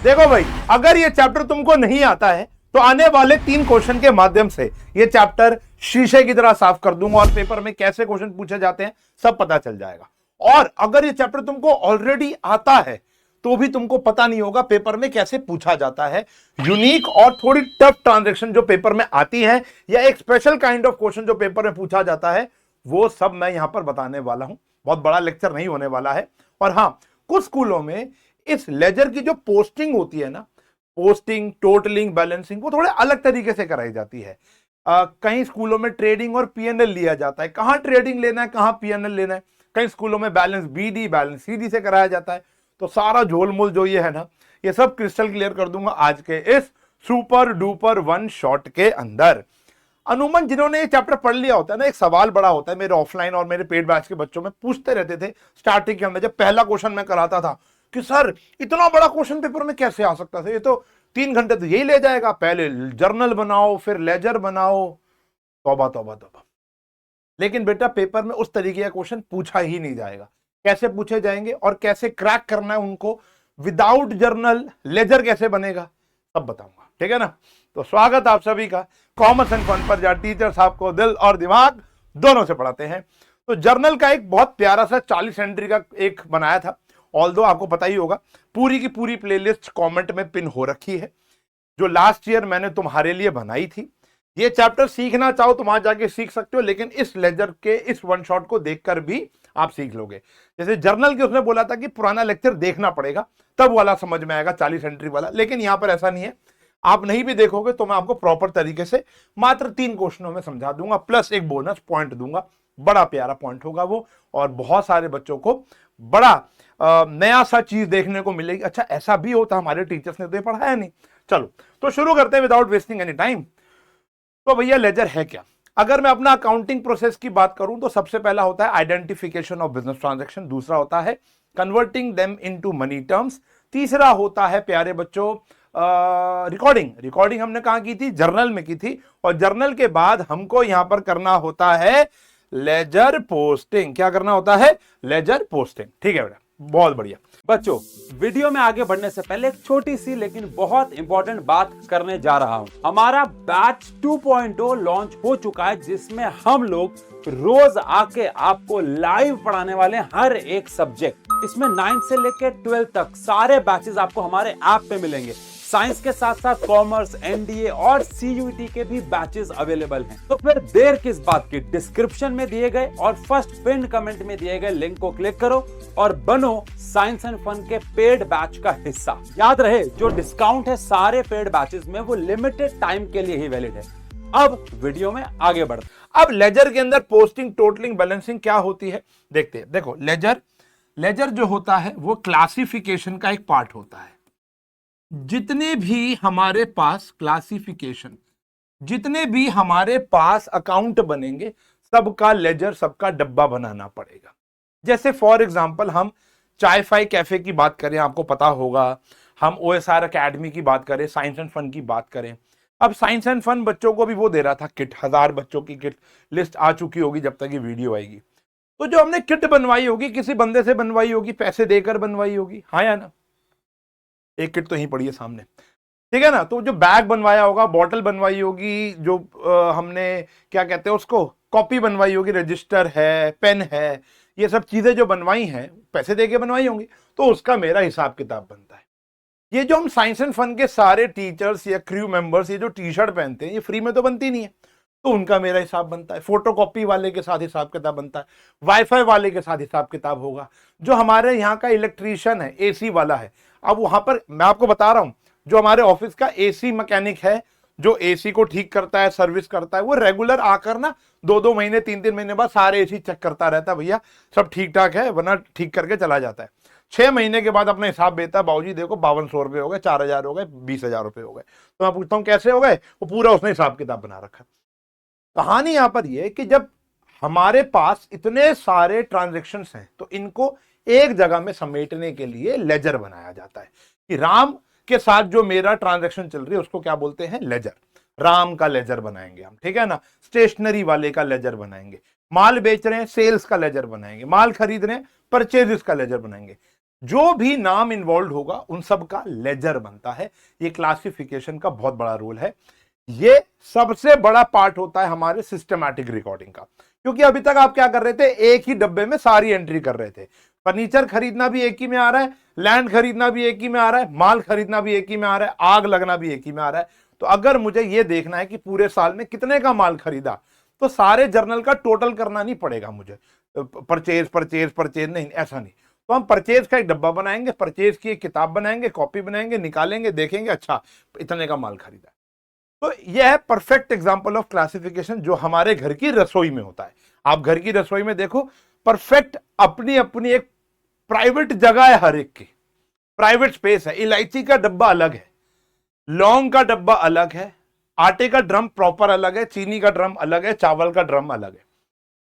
देखो भाई, अगर ये चैप्टर तुमको नहीं आता है तो आने वाले 3 क्वेश्चन के माध्यम से ये चैप्टर शीशे की तरह साफ कर दूंगा और पेपर में कैसे क्वेश्चन पूछे जाते हैं सब पता चल जाएगा। और अगर ये चैप्टर तुमको ऑलरेडी आता है तो भी तुमको पता नहीं होगा पेपर में कैसे पूछा जाता है। यूनिक और थोड़ी टफ ट्रांजैक्शन जो पेपर में आती है या एक स्पेशल काइंड ऑफ क्वेश्चन जो पेपर में पूछा जाता है, वो सब मैं यहां पर बताने वाला हूं। बहुत बड़ा लेक्चर नहीं होने वाला है। और हां, कुछ स्कूलों में इस लेजर की जो पोस्टिंग होती है ना, पोस्टिंग, टोटलिंग, बैलेंसिंग, वो थोड़े अलग तरीके से कराई जाती है। कई स्कूलों में ट्रेडिंग और पीएनएल लिया जाता है। कहां ट्रेडिंग लेना है, कहां पीएनएल लेना है। कई स्कूलों में बैलेंस बीडी, बैलेंस सीडी से कराया जाता है। तो सारा झोलमोल जो ये है ना, ये सब क्रिस्टल क्लियर कर दूंगा आज के इस सुपर डुपर वन शॉट के अंदर। अनुमान जिन्होंने ये चैप्टर पढ़ लिया होता है ना, एक सवाल बड़ा होता है, मेरे ऑफलाइन और मेरे पेड बैच के बच्चों में पूछते रहते थे स्टार्टिंग के अंदर जब पहला क्वेश्चन मैं कराता था कि सर इतना बड़ा क्वेश्चन पेपर में कैसे आ सकता था, ये तो 3 घंटे तो यही ले जाएगा, पहले जर्नल बनाओ फिर लेजर बनाओ। तौबा तौबा तौबा। लेकिन बेटा पेपर में उस तरीके का क्वेश्चन पूछा ही नहीं जाएगा। कैसे पूछे जाएंगे और कैसे क्रैक करना है उनको, विदाउट जर्नल लेजर कैसे बनेगा, सब बताऊंगा। ठीक है ना। तो स्वागत आप सभी का कॉमर्स एंड फन पर, जहां टीचर्स आपको दिल और दिमाग दोनों से पढ़ाते हैं। तो जर्नल का एक बहुत प्यारा सा 40 एंट्री का एक बनाया था। ऑल्दो आपको पता ही होगा पूरी की पूरी प्लेलिस्ट कमेंट में पिन हो रखी है, जो लास्ट ईयर मैंने तुम्हारे लिए बनाई थी। ये चैप्टर सीखना चाहो तो वहां जाके सीख सकते हो, लेकिन इस लेजर के इस वन शॉट को देखकर भी आप सीख लोगे। जैसे जर्नल के उसने बोला था कि पुराना लेक्चर देखना पड़ेगा तब वाला समझ में आएगा 40 एंट्री वाला, लेकिन यहां पर ऐसा नहीं है। आप नहीं भी देखोगे तो मैं आपको प्रॉपर तरीके से मात्र 3 क्वेश्चनों में समझा दूंगा, प्लस एक बोनस पॉइंट दूंगा। बड़ा प्यारा पॉइंट होगा वो, और बहुत सारे बच्चों को बड़ा नया सा चीज देखने को मिलेगी। अच्छा, ऐसा भी होता, हमारे टीचर्स ने तो ये पढ़ाया नहीं। चलो तो शुरू करते हैं विदाउट वेस्टिंग एनी टाइम। तो भैया लेजर है क्या? अगर मैं अपना अकाउंटिंग प्रोसेस की बात करूं तो सबसे पहला होता है आइडेंटिफिकेशन ऑफ बिजनेस ट्रांजैक्शन, दूसरा होता है converting them into money terms, तीसरा होता है प्यारे बच्चों रिकॉर्डिंग हमने कहां की थी? जर्नल में की थी। और जर्नल के बाद हमको यहां पर करना होता है लेजर पोस्टिंग। क्या करना होता है? Ledger posting. ठीक है बेटा, बहुत बढ़िया। बच्चों, वीडियो में आगे बढ़ने से पहले एक छोटी सी लेकिन बहुत इंपॉर्टेंट बात करने जा रहा हूं। हमारा बैच 2.0 लॉन्च हो चुका है, जिसमें हम लोग रोज आके आपको लाइव पढ़ाने वाले हर एक सब्जेक्ट। इसमें 9 से लेकर 12 तक सारे बैचेस आपको हमारे ऐप पे मिलेंगे। साइंस के साथ साथ कॉमर्स, एनडीए और सीयूईटी के भी बैचेस अवेलेबल हैं। तो फिर देर किस बात की? डिस्क्रिप्शन में दिए गए और फर्स्ट पिन कमेंट में दिए गए लिंक को क्लिक करो और बनो साइंस एंड फन के पेड बैच का हिस्सा। याद रहे, जो डिस्काउंट है सारे पेड बैचेस में वो लिमिटेड टाइम के लिए ही वैलिड है। अब वीडियो में आगे बढ़ते। अब लेजर के अंदर पोस्टिंग, टोटलिंग, बैलेंसिंग क्या होती है देखते हैं। देखो, लेजर जो होता है वो क्लासिफिकेशन का एक पार्ट होता है। जितने भी हमारे पास क्लासिफिकेशन, जितने भी हमारे पास अकाउंट बनेंगे, सबका लेजर, सबका डब्बा बनाना पड़ेगा। जैसे फॉर एग्जांपल हम चाय फाई कैफे की बात करें, आपको पता होगा, हम ओएसआर एकेडमी की बात करें, साइंस एंड फन की बात करें। अब साइंस एंड फन बच्चों को भी वो दे रहा था किट, 1000 बच्चों की किट लिस्ट आ चुकी होगी जब तक ये वीडियो आएगी। तो जो हमने किट बनवाई होगी, किसी बंदे से बनवाई होगी, पैसे देकर बनवाई होगी, हाँ या ना? एक किट तो यहीं पड़ी है सामने, ठीक है ना। तो जो बैग बनवाया होगा, बॉटल बनवाई होगी, जो हमने क्या कहते हैं उसको, कॉपी बनवाई होगी, रजिस्टर है, पेन है, ये सब चीजें जो बनवाई हैं पैसे देके बनवाई होंगी, तो उसका मेरा हिसाब किताब बनता है। ये जो हम साइंस एंड फन के सारे टीचर्स या क्रू मेंबर्स ये जो टी शर्ट पहनते हैं, ये फ्री में तो बनती नहीं है, तो उनका मेरा हिसाब बनता है। फोटोकॉपी वाले के साथ हिसाब किताब बनता है, वाईफाई वाले के साथ हिसाब किताब होगा। जो हमारे यहाँ का इलेक्ट्रीशियन है, एसी वाला है, अब वहां पर मैं आपको बता रहा हूं, जो हमारे ऑफिस का एसी मैकेनिक है, जो एसी को ठीक करता है, सर्विस करता है, वो रेगुलर आकर ना 2-2 महीने, 3-3 महीने बाद सारे एसी चेक करता रहता है, भैया सब ठीक ठाक है, वरना ठीक करके चला जाता है। 6 महीने के बाद अपना हिसाब देता है, बाबूजी देखो 5200 रुपए हो गए, 4000 हो गए, 20000 रुपए हो गए। तो मैं पूछता हूँ कैसे हो गए? वो पूरा उसने हिसाब किताब बना रखा। कहानी यहां पर यह कि जब हमारे पास इतने सारे ट्रांजेक्शन्स हैं तो इनको एक जगह में समेटने के लिए लेजर बनाया जाता है कि राम के साथ जो मेरा ट्रांजैक्शन चल रही है उसको क्या बोलते हैं? लेजर। राम का लेजर बनाएंगे हम, ठीक है ना। स्टेशनरी वाले का लेजर बनाएंगे, माल बेच रहे हैं, सेल्स का लेजर बनाएंगे, माल खरीद रहे हैं, परचेजेस का लेजर बनाएंगे। जो भी नाम इन्वॉल्व होगा उन सब का लेजर बनता है। ये क्लासिफिकेशन का बहुत बड़ा रोल है। ये सबसे बड़ा पार्ट होता है हमारे सिस्टमैटिक रिकॉर्डिंग का, क्योंकि अभी तक आप क्या कर रहे थे, एक ही डब्बे में सारी एंट्री कर रहे थे। फर्नीचर खरीदना भी एक ही में आ रहा है, लैंड खरीदना भी एक ही में आ रहा है, माल खरीदना भी एक ही में आ रहा है, आग लगना भी एक ही में आ रहा है। तो अगर मुझे यह देखना है कि पूरे साल में कितने का माल खरीदा, तो सारे जर्नल का टोटल करना नहीं पड़ेगा मुझे, परचेज परचेज परचेज नहीं, ऐसा नहीं। तो हम परचेज का एक डब्बा बनाएंगे, परचेज की एक किताब बनाएंगे, कॉपी बनाएंगे, निकालेंगे, देखेंगे अच्छा इतने का माल खरीदा। तो यह है परफेक्ट एग्जांपल ऑफ क्लासिफिकेशन जो हमारे घर की रसोई में होता है। आप घर की रसोई में देखो, परफेक्ट अपनी अपनी एक प्राइवेट जगह है, हर एक की प्राइवेट स्पेस है। इलायची का डब्बा अलग है, लौंग का डब्बा अलग है, आटे का ड्रम प्रॉपर अलग है, चीनी का ड्रम अलग है, चावल का ड्रम अलग है।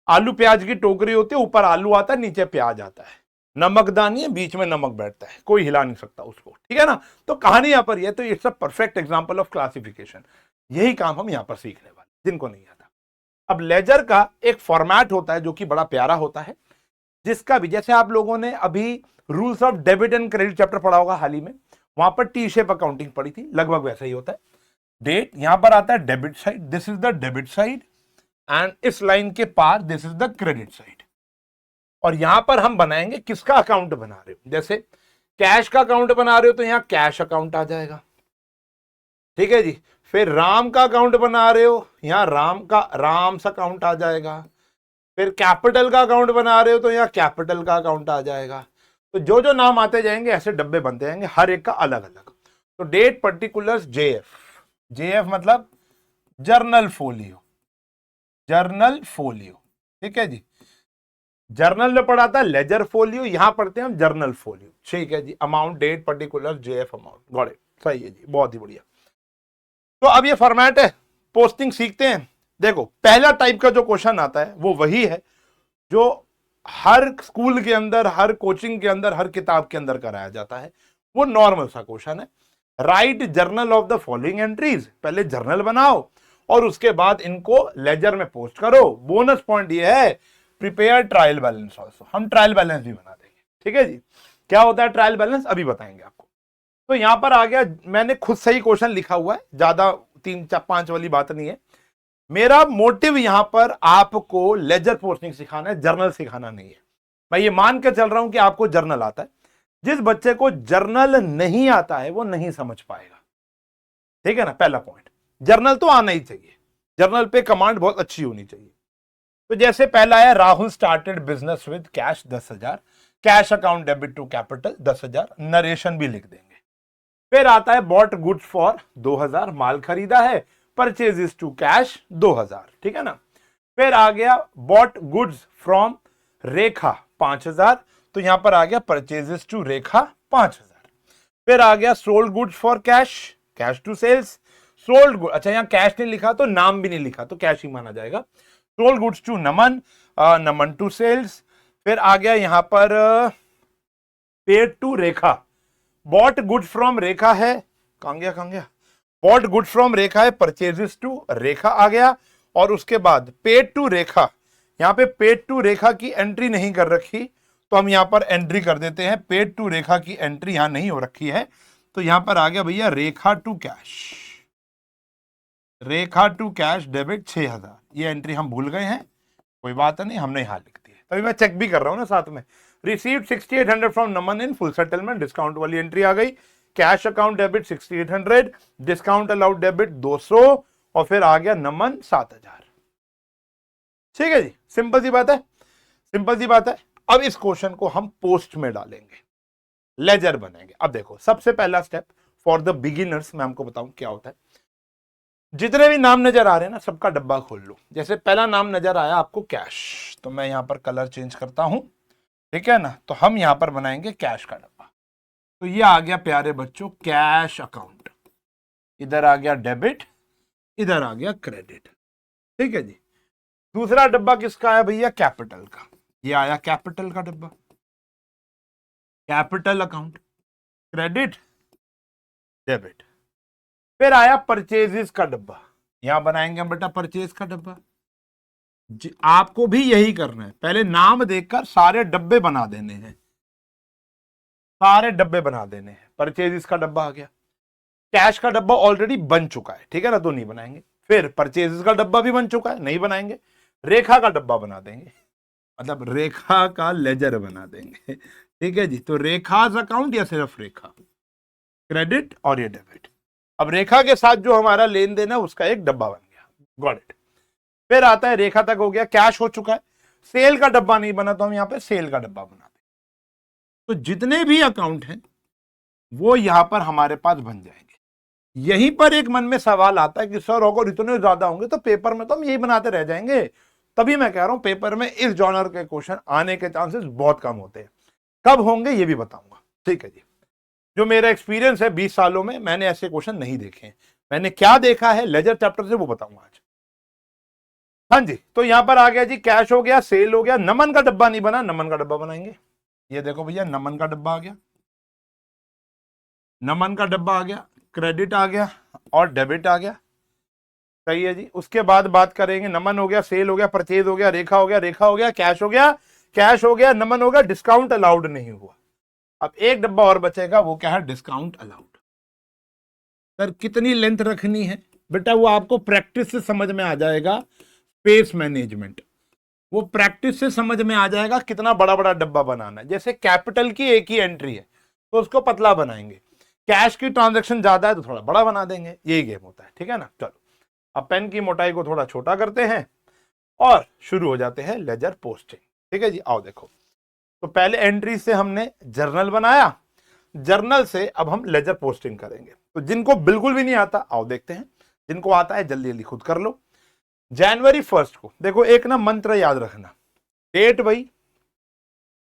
आलू प्याज की टोकरी होती है, ऊपर आलू आता है, नीचे प्याज आता है, नमकदानी है, बीच में नमक बैठता है, कोई हिला नहीं सकता उसको, ठीक है ना। तो कहानी यहां पर ये, तो it's a perfect example of classification. यही काम हम यहां पर सीखने वाले, जिनको नहीं आता। अब लेजर का एक फॉर्मेट होता है जो कि बड़ा प्यारा होता है, जिसका भी, जैसे आप लोगों ने अभी rules of debit and credit chapter पढ़ा होगा हाल ही में, वहां पर टी शेप अकाउंटिंग पढ़ी थी, लगभग वैसा ही होता है। डेट यहां पर आता है debit side, this is the debit side, and इस लाइन के पार this is the credit side. और यहां पर हम बनाएंगे किसका अकाउंट बना रहे हो, जैसे कैश का अकाउंट बना रहे हो तो यहां कैश अकाउंट आ जाएगा, ठीक है जी। फिर राम का अकाउंट बना रहे हो, यहां राम्स अकाउंट आ जाएगा। फिर कैपिटल का अकाउंट बना रहे हो तो यहां कैपिटल का अकाउंट आ जाएगा। तो जो जो नाम आते जाएंगे ऐसे डब्बे बनते जाएंगे, हर एक का अलग अलग। तो डेट पर्टिकुलर्स जेएफ, जेएफ मतलब जर्नल फोलियो, जर्नल फोलियो, ठीक है जी। जर्नल में पढ़ा था लेजर फोलियो, यहां पढ़ते हैं हम जर्नल फोलियो, ठीक है जी। Amount, date, particular, JF, amount, got it, सही है जी, बहुत ही बढ़िया। तो अब ये फॉर्मेट है, पोस्टिंग सीखते हैं। देखो पहला टाइप का जो क्वेश्चन आता है वो वही है जो हर स्कूल के अंदर, हर कोचिंग के अंदर, हर किताब के अंदर कराया जाता है। वो नॉर्मल सा क्वेश्चन है, right journal of the following entries. पहले जर्नल बनाओ और उसके बाद इनको लेजर में पोस्ट करो। बोनस पॉइंट ये है, प्रिपेयर ट्रायल बैलेंस ऑल्सो, हम ट्रायल बैलेंस भी बना देंगे, ठीक है जी। क्या होता है ट्रायल बैलेंस, अभी बताएंगे आपको। तो यहां पर आ गया, मैंने खुद सही क्वेश्चन लिखा हुआ है, ज्यादा 3-4-5 वाली बात नहीं है। मेरा मोटिव यहां पर आपको लेजर पोस्टिंग सिखाना है, जर्नल सिखाना नहीं है। मैं ये मान के चल रहा हूं कि आपको जर्नल आता है। जिस बच्चे को जर्नल नहीं आता है वो नहीं समझ पाएगा, ठीक है ना। पहला पॉइंट, जर्नल तो आना ही चाहिए, जर्नल पे कमांड बहुत अच्छी होनी चाहिए। तो जैसे पहला है, Rahul started business with cash 10,000, cash account debit to capital 10,000, narration भी लिख देंगे। फिर आता है बॉट गुड्स फॉर 2,000, माल खरीदा है, परचेजेस टू कैश 2,000, ठीक है ना। फिर आ गया बॉट गुड्स फ्रॉम रेखा 5,000, तो यहां पर आ गया परचेजेस टू रेखा 5,000। फिर आ गया sold goods for cash, cash to sales, sold good, अच्छा यहां कैश नहीं लिखा तो नाम भी नहीं लिखा तो कैश ही माना जाएगा। Sold goods to Naman, Naman to sales. फिर आ गया यहां पर paid to Rekha, bought good from Rekha है, कहां गया, बॉट गुड फ्रॉम रेखा है, परचेजेस टू रेखा आ गया। और उसके बाद पेड टू रेखा, यहां पे पेड टू रेखा की एंट्री नहीं कर रखी तो हम यहां पर एंट्री कर देते हैं, पेड टू रेखा की एंट्री यहां नहीं हो रखी है, तो यहां पर आ गया भैया Rekha to cash, Rekha to cash debit 6,000। ये एंट्री हम भूल गए हैं, कोई बात नहीं, हमने यहां लिख दी है, तभी मैं चेक भी कर रहा हूं ना साथ में। Received 6,800 from Naman in full settlement, discount वाली एंट्री आ गई। Cash account debit 6,800, discount allowed debit 200, और फिर आ गया नमन 7,000, ठीक है जी। सिंपल सी बात है, सिंपल सी बात है। अब इस क्वेश्चन को हम पोस्ट में डालेंगे, लेजर बनेंगे। अब देखो सबसे पहला स्टेप फॉर द बिगिनर्स, मैं आपको बताऊं क्या होता है। जितने भी नाम नजर आ रहे हैं ना, सबका डब्बा खोल लो। जैसे पहला नाम नजर आया आपको कैश, तो मैं यहां पर कलर चेंज करता हूं, ठीक है ना। तो हम यहां पर बनाएंगे कैश का डब्बा। तो ये आ गया प्यारे बच्चों कैश अकाउंट, इधर आ गया डेबिट, इधर आ गया क्रेडिट, ठीक है जी। दूसरा डब्बा किसका है भैया, कैपिटल का, ये आया कैपिटल का डब्बा, कैपिटल अकाउंट, क्रेडिट, डेबिट। फिर आया परचेजेस का डब्बा, यहां बनाएंगे हम बेटा परचेज का डब्बा। आपको भी यही करना है, पहले नाम देखकर सारे डब्बे बना देने हैं। सारे डब्बे बना देने हैं। परचेज का डब्बा आ गया, कैश का डब्बा ऑलरेडी बन चुका है, ठीक है ना, तो नहीं बनाएंगे। फिर परचेज का डब्बा भी बन चुका है, नहीं बनाएंगे। रेखा का डब्बा बना देंगे, मतलब रेखा का लेजर बना देंगे, ठीक है जी। तो रेखाज अकाउंट या सिर्फ रेखा, क्रेडिट और ये डेबिट। अब रेखा के साथ जो हमारा लेन देन है उसका एक डब्बा बन गया, गॉट इट। फिर आता है रेखा तक हो गया, कैश हो चुका है, सेल का डब्बा नहीं बना तो हम यहां पे सेल का डब्बा बना दें। तो जितने भी अकाउंट हैं वो यहां पर हमारे पास बन जाएंगे। यहीं पर एक मन में सवाल आता है कि सर अगर इतने ज्यादा होंगे तो पेपर में तो हम यही बनाते रह जाएंगे। तभी मैं कह रहा हूं पेपर में इस जॉनर के क्वेश्चन आने के चांसेस बहुत कम होते हैं। कब होंगे ये भी बताऊंगा, ठीक है जी। जो मेरा एक्सपीरियंस है 20 सालों में, मैंने ऐसे क्वेश्चन नहीं देखे हैं। मैंने क्या देखा है लेजर चैप्टर से वो बताऊंगा आज। हाँ जी, तो यहां पर आ गया जी, कैश हो गया, सेल हो गया, नमन का डब्बा नहीं बना, नमन का डब्बा बनाएंगे। ये देखो भैया, नमन का डब्बा आ गया, नमन का डब्बा आ गया, क्रेडिट आ गया और डेबिट आ गया, सही है जी। उसके बाद बात करेंगे, नमन हो गया, सेल हो गया, परचेज हो गया, रेखा हो गया, रेखा हो गया, कैश हो गया, कैश हो गया, नमन हो गया, डिस्काउंट अलाउड नहीं हुआ। अब एक डब्बा और बचेगा, वो क्या है, डिस्काउंट अलाउड। सर कितनी लेंथ रखनी है बेटा, वो आपको प्रैक्टिस से समझ में आ जाएगा। स्पेस मैनेजमेंट, वो प्रैक्टिस से समझ में आ जाएगा कितना बड़ा बड़ा डब्बा बनाना है। जैसे कैपिटल की एक ही एंट्री है तो उसको पतला बनाएंगे, कैश की ट्रांजैक्शन ज्यादा है तो थोड़ा बड़ा बना देंगे, यही गेम होता है, ठीक है ना। चलो अब पेन की मोटाई को थोड़ा छोटा करते हैं और शुरू हो जाते हैं लेजर पोस्टिंग, ठीक है जी। आओ देखो, तो पहले एंट्री से हमने जर्नल बनाया, जर्नल से अब हम लेजर पोस्टिंग करेंगे। तो जिनको बिल्कुल भी नहीं आता आओ देखते हैं, जिनको आता है जल्दी जल्दी खुद कर लो। जनवरी 1 को देखो, एक ना मंत्र याद रखना, डेट वही,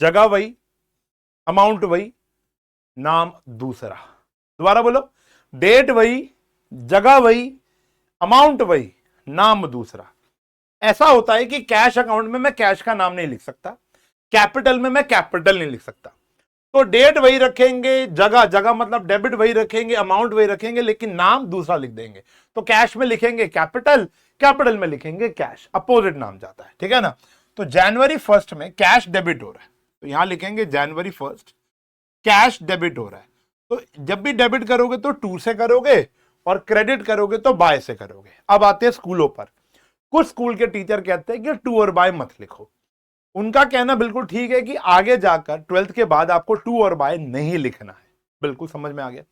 जगह वही, अमाउंट वही, नाम दूसरा। दोबारा बोलो, डेट वही, जगह वही, अमाउंट वही, नाम दूसरा। ऐसा होता है कि कैश अकाउंट में मैं कैश का नाम नहीं लिख सकता, कैपिटल में मैं कैपिटल नहीं लिख सकता। तो डेट वही रखेंगे, जगह जगह मतलब डेबिट वही रखेंगे, अमाउंट वही रखेंगे, लेकिन नाम दूसरा लिख देंगे। तो कैश में लिखेंगे कैपिटल, कैपिटल में लिखेंगे कैश, अपोजिट नाम जाता है, ठीक है ना। तो जनवरी 1 में कैश डेबिट हो रहा है, तो यहां लिखेंगे जनवरी 1 कैश डेबिट हो रहा है। तो जब भी डेबिट करोगे तो टू से करोगे और क्रेडिट करोगे तो बाय से करोगे। अब आते हैं स्कूलों पर, कुछ स्कूल के टीचर कहते हैं कि टू और बाय मत लिखो। उनका कहना बिल्कुल ठीक है कि आगे जाकर 12th के बाद आपको टू और बाय नहीं लिखना है, बिल्कुल समझ में आ गया।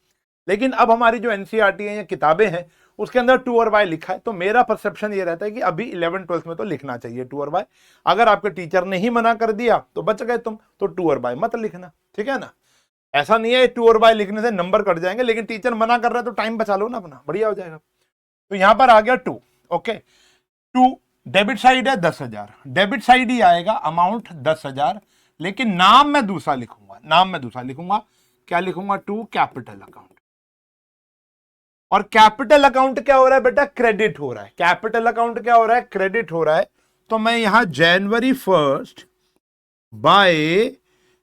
लेकिन अब हमारी जो एनसीईआरटी है या किताबें हैं उसके अंदर टू और बाय लिखा है, तो मेरा परसेप्शन ये रहता है कि अभी 11th 12th में तो लिखना चाहिए टू और बाय। अगर आपके टीचर ने ही मना कर दिया तो बच गए तुम, तो टू और बाय मत लिखना, ठीक है ना। ऐसा नहीं है टू और बाय लिखने से नंबर कट जाएंगे, लेकिन टीचर मना कर रहा है तो टाइम बचा लो ना अपना, बढ़िया हो जाएगा। तो यहां पर आ गया to, okay. To debit side है 10,000, डेबिट साइड ही आएगा, अमाउंट 10,000, लेकिन नाम मैं दूसरा लिखूंगा, नाम मैं दूसरा लिखूंगा, क्या लिखूंगा, टू कैपिटल अकाउंट। और कैपिटल अकाउंट क्या हो रहा है बेटा, क्रेडिट हो रहा है। कैपिटल अकाउंट क्या हो रहा है, क्रेडिट हो रहा है। तो मैं यहां जनवरी 1 बाय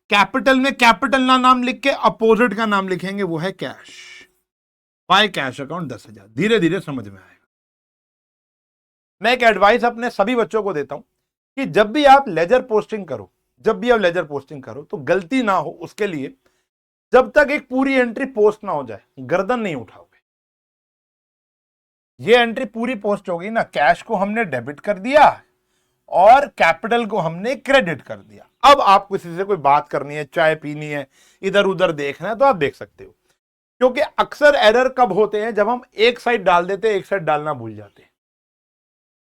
कैपिटल में कैपिटल ना नाम लिख के अपोजिट का नाम लिखेंगे, वो है कैश, बाय कैश अकाउंट 10,000। धीरे धीरे समझ में आएगा। मैं एक एडवाइस अपने सभी बच्चों को देता हूं कि जब भी आप लेजर पोस्टिंग करो, जब भी आप लेजर पोस्टिंग करो तो गलती ना हो उसके लिए जब तक एक पूरी एंट्री पोस्ट ना हो जाए गर्दन नहीं उठाओगे। ये एंट्री पूरी पोस्ट हो गई ना, कैश को हमने डेबिट कर दिया और कैपिटल को हमने क्रेडिट कर दिया। अब आप किसी से कोई बात करनी है, चाय पीनी है, इधर उधर देखना है तो आप देख सकते हो। क्योंकि अक्सर एरर कब होते हैं, जब हम एक साइड डाल देते हैं, एक साइड डालना भूल जाते हैं।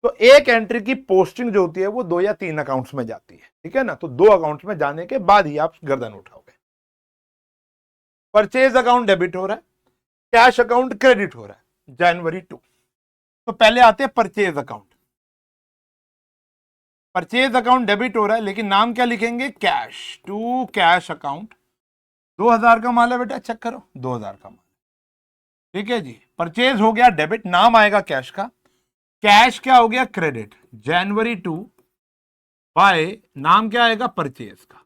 तो एक एंट्री की पोस्टिंग जो होती है वो 2 या 3 अकाउंट्स में जाती है, ठीक है ना। तो 2 अकाउंट्स में जाने के बाद ही आप गर्दन उठाओगे। परचेज अकाउंट डेबिट हो रहा है, कैश अकाउंट क्रेडिट हो रहा है, जनवरी 2। तो पहले आते हैं purchase account. Purchase account debit हो रहा है, लेकिन नाम क्या लिखेंगे, कैश, टू कैश अकाउंट। 2,000 का माल है बेटा, चेक करो 2,000 का माल, ठीक है जी। परचेज हो गया डेबिट, नाम आएगा कैश का, कैश क्या हो गया, क्रेडिट, जनवरी 2 बाय नाम क्या आएगा, परचेज का।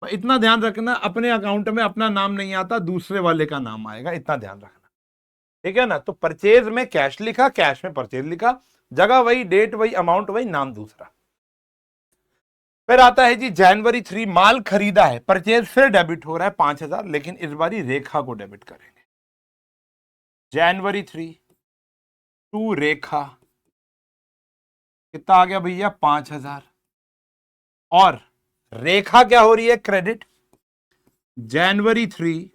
तो इतना ध्यान रखना, अपने अकाउंट में अपना नाम नहीं आता, दूसरे वाले का नाम आएगा, इतना ध्यान रखना, ठीक है ना। तो परचेज में कैश लिखा, कैश में परचेज लिखा, जगह वही, डेट वही, अमाउंट वही, नाम दूसरा। फिर आता है जी जनवरी 3, माल खरीदा है, परचेज फिर डेबिट हो रहा है 5,000, लेकिन इस बारी रेखा को डेबिट करेंगे। जनवरी 3 टू रेखा, कितना आ गया भैया 5,000, और रेखा क्या हो रही है क्रेडिट, जनवरी 3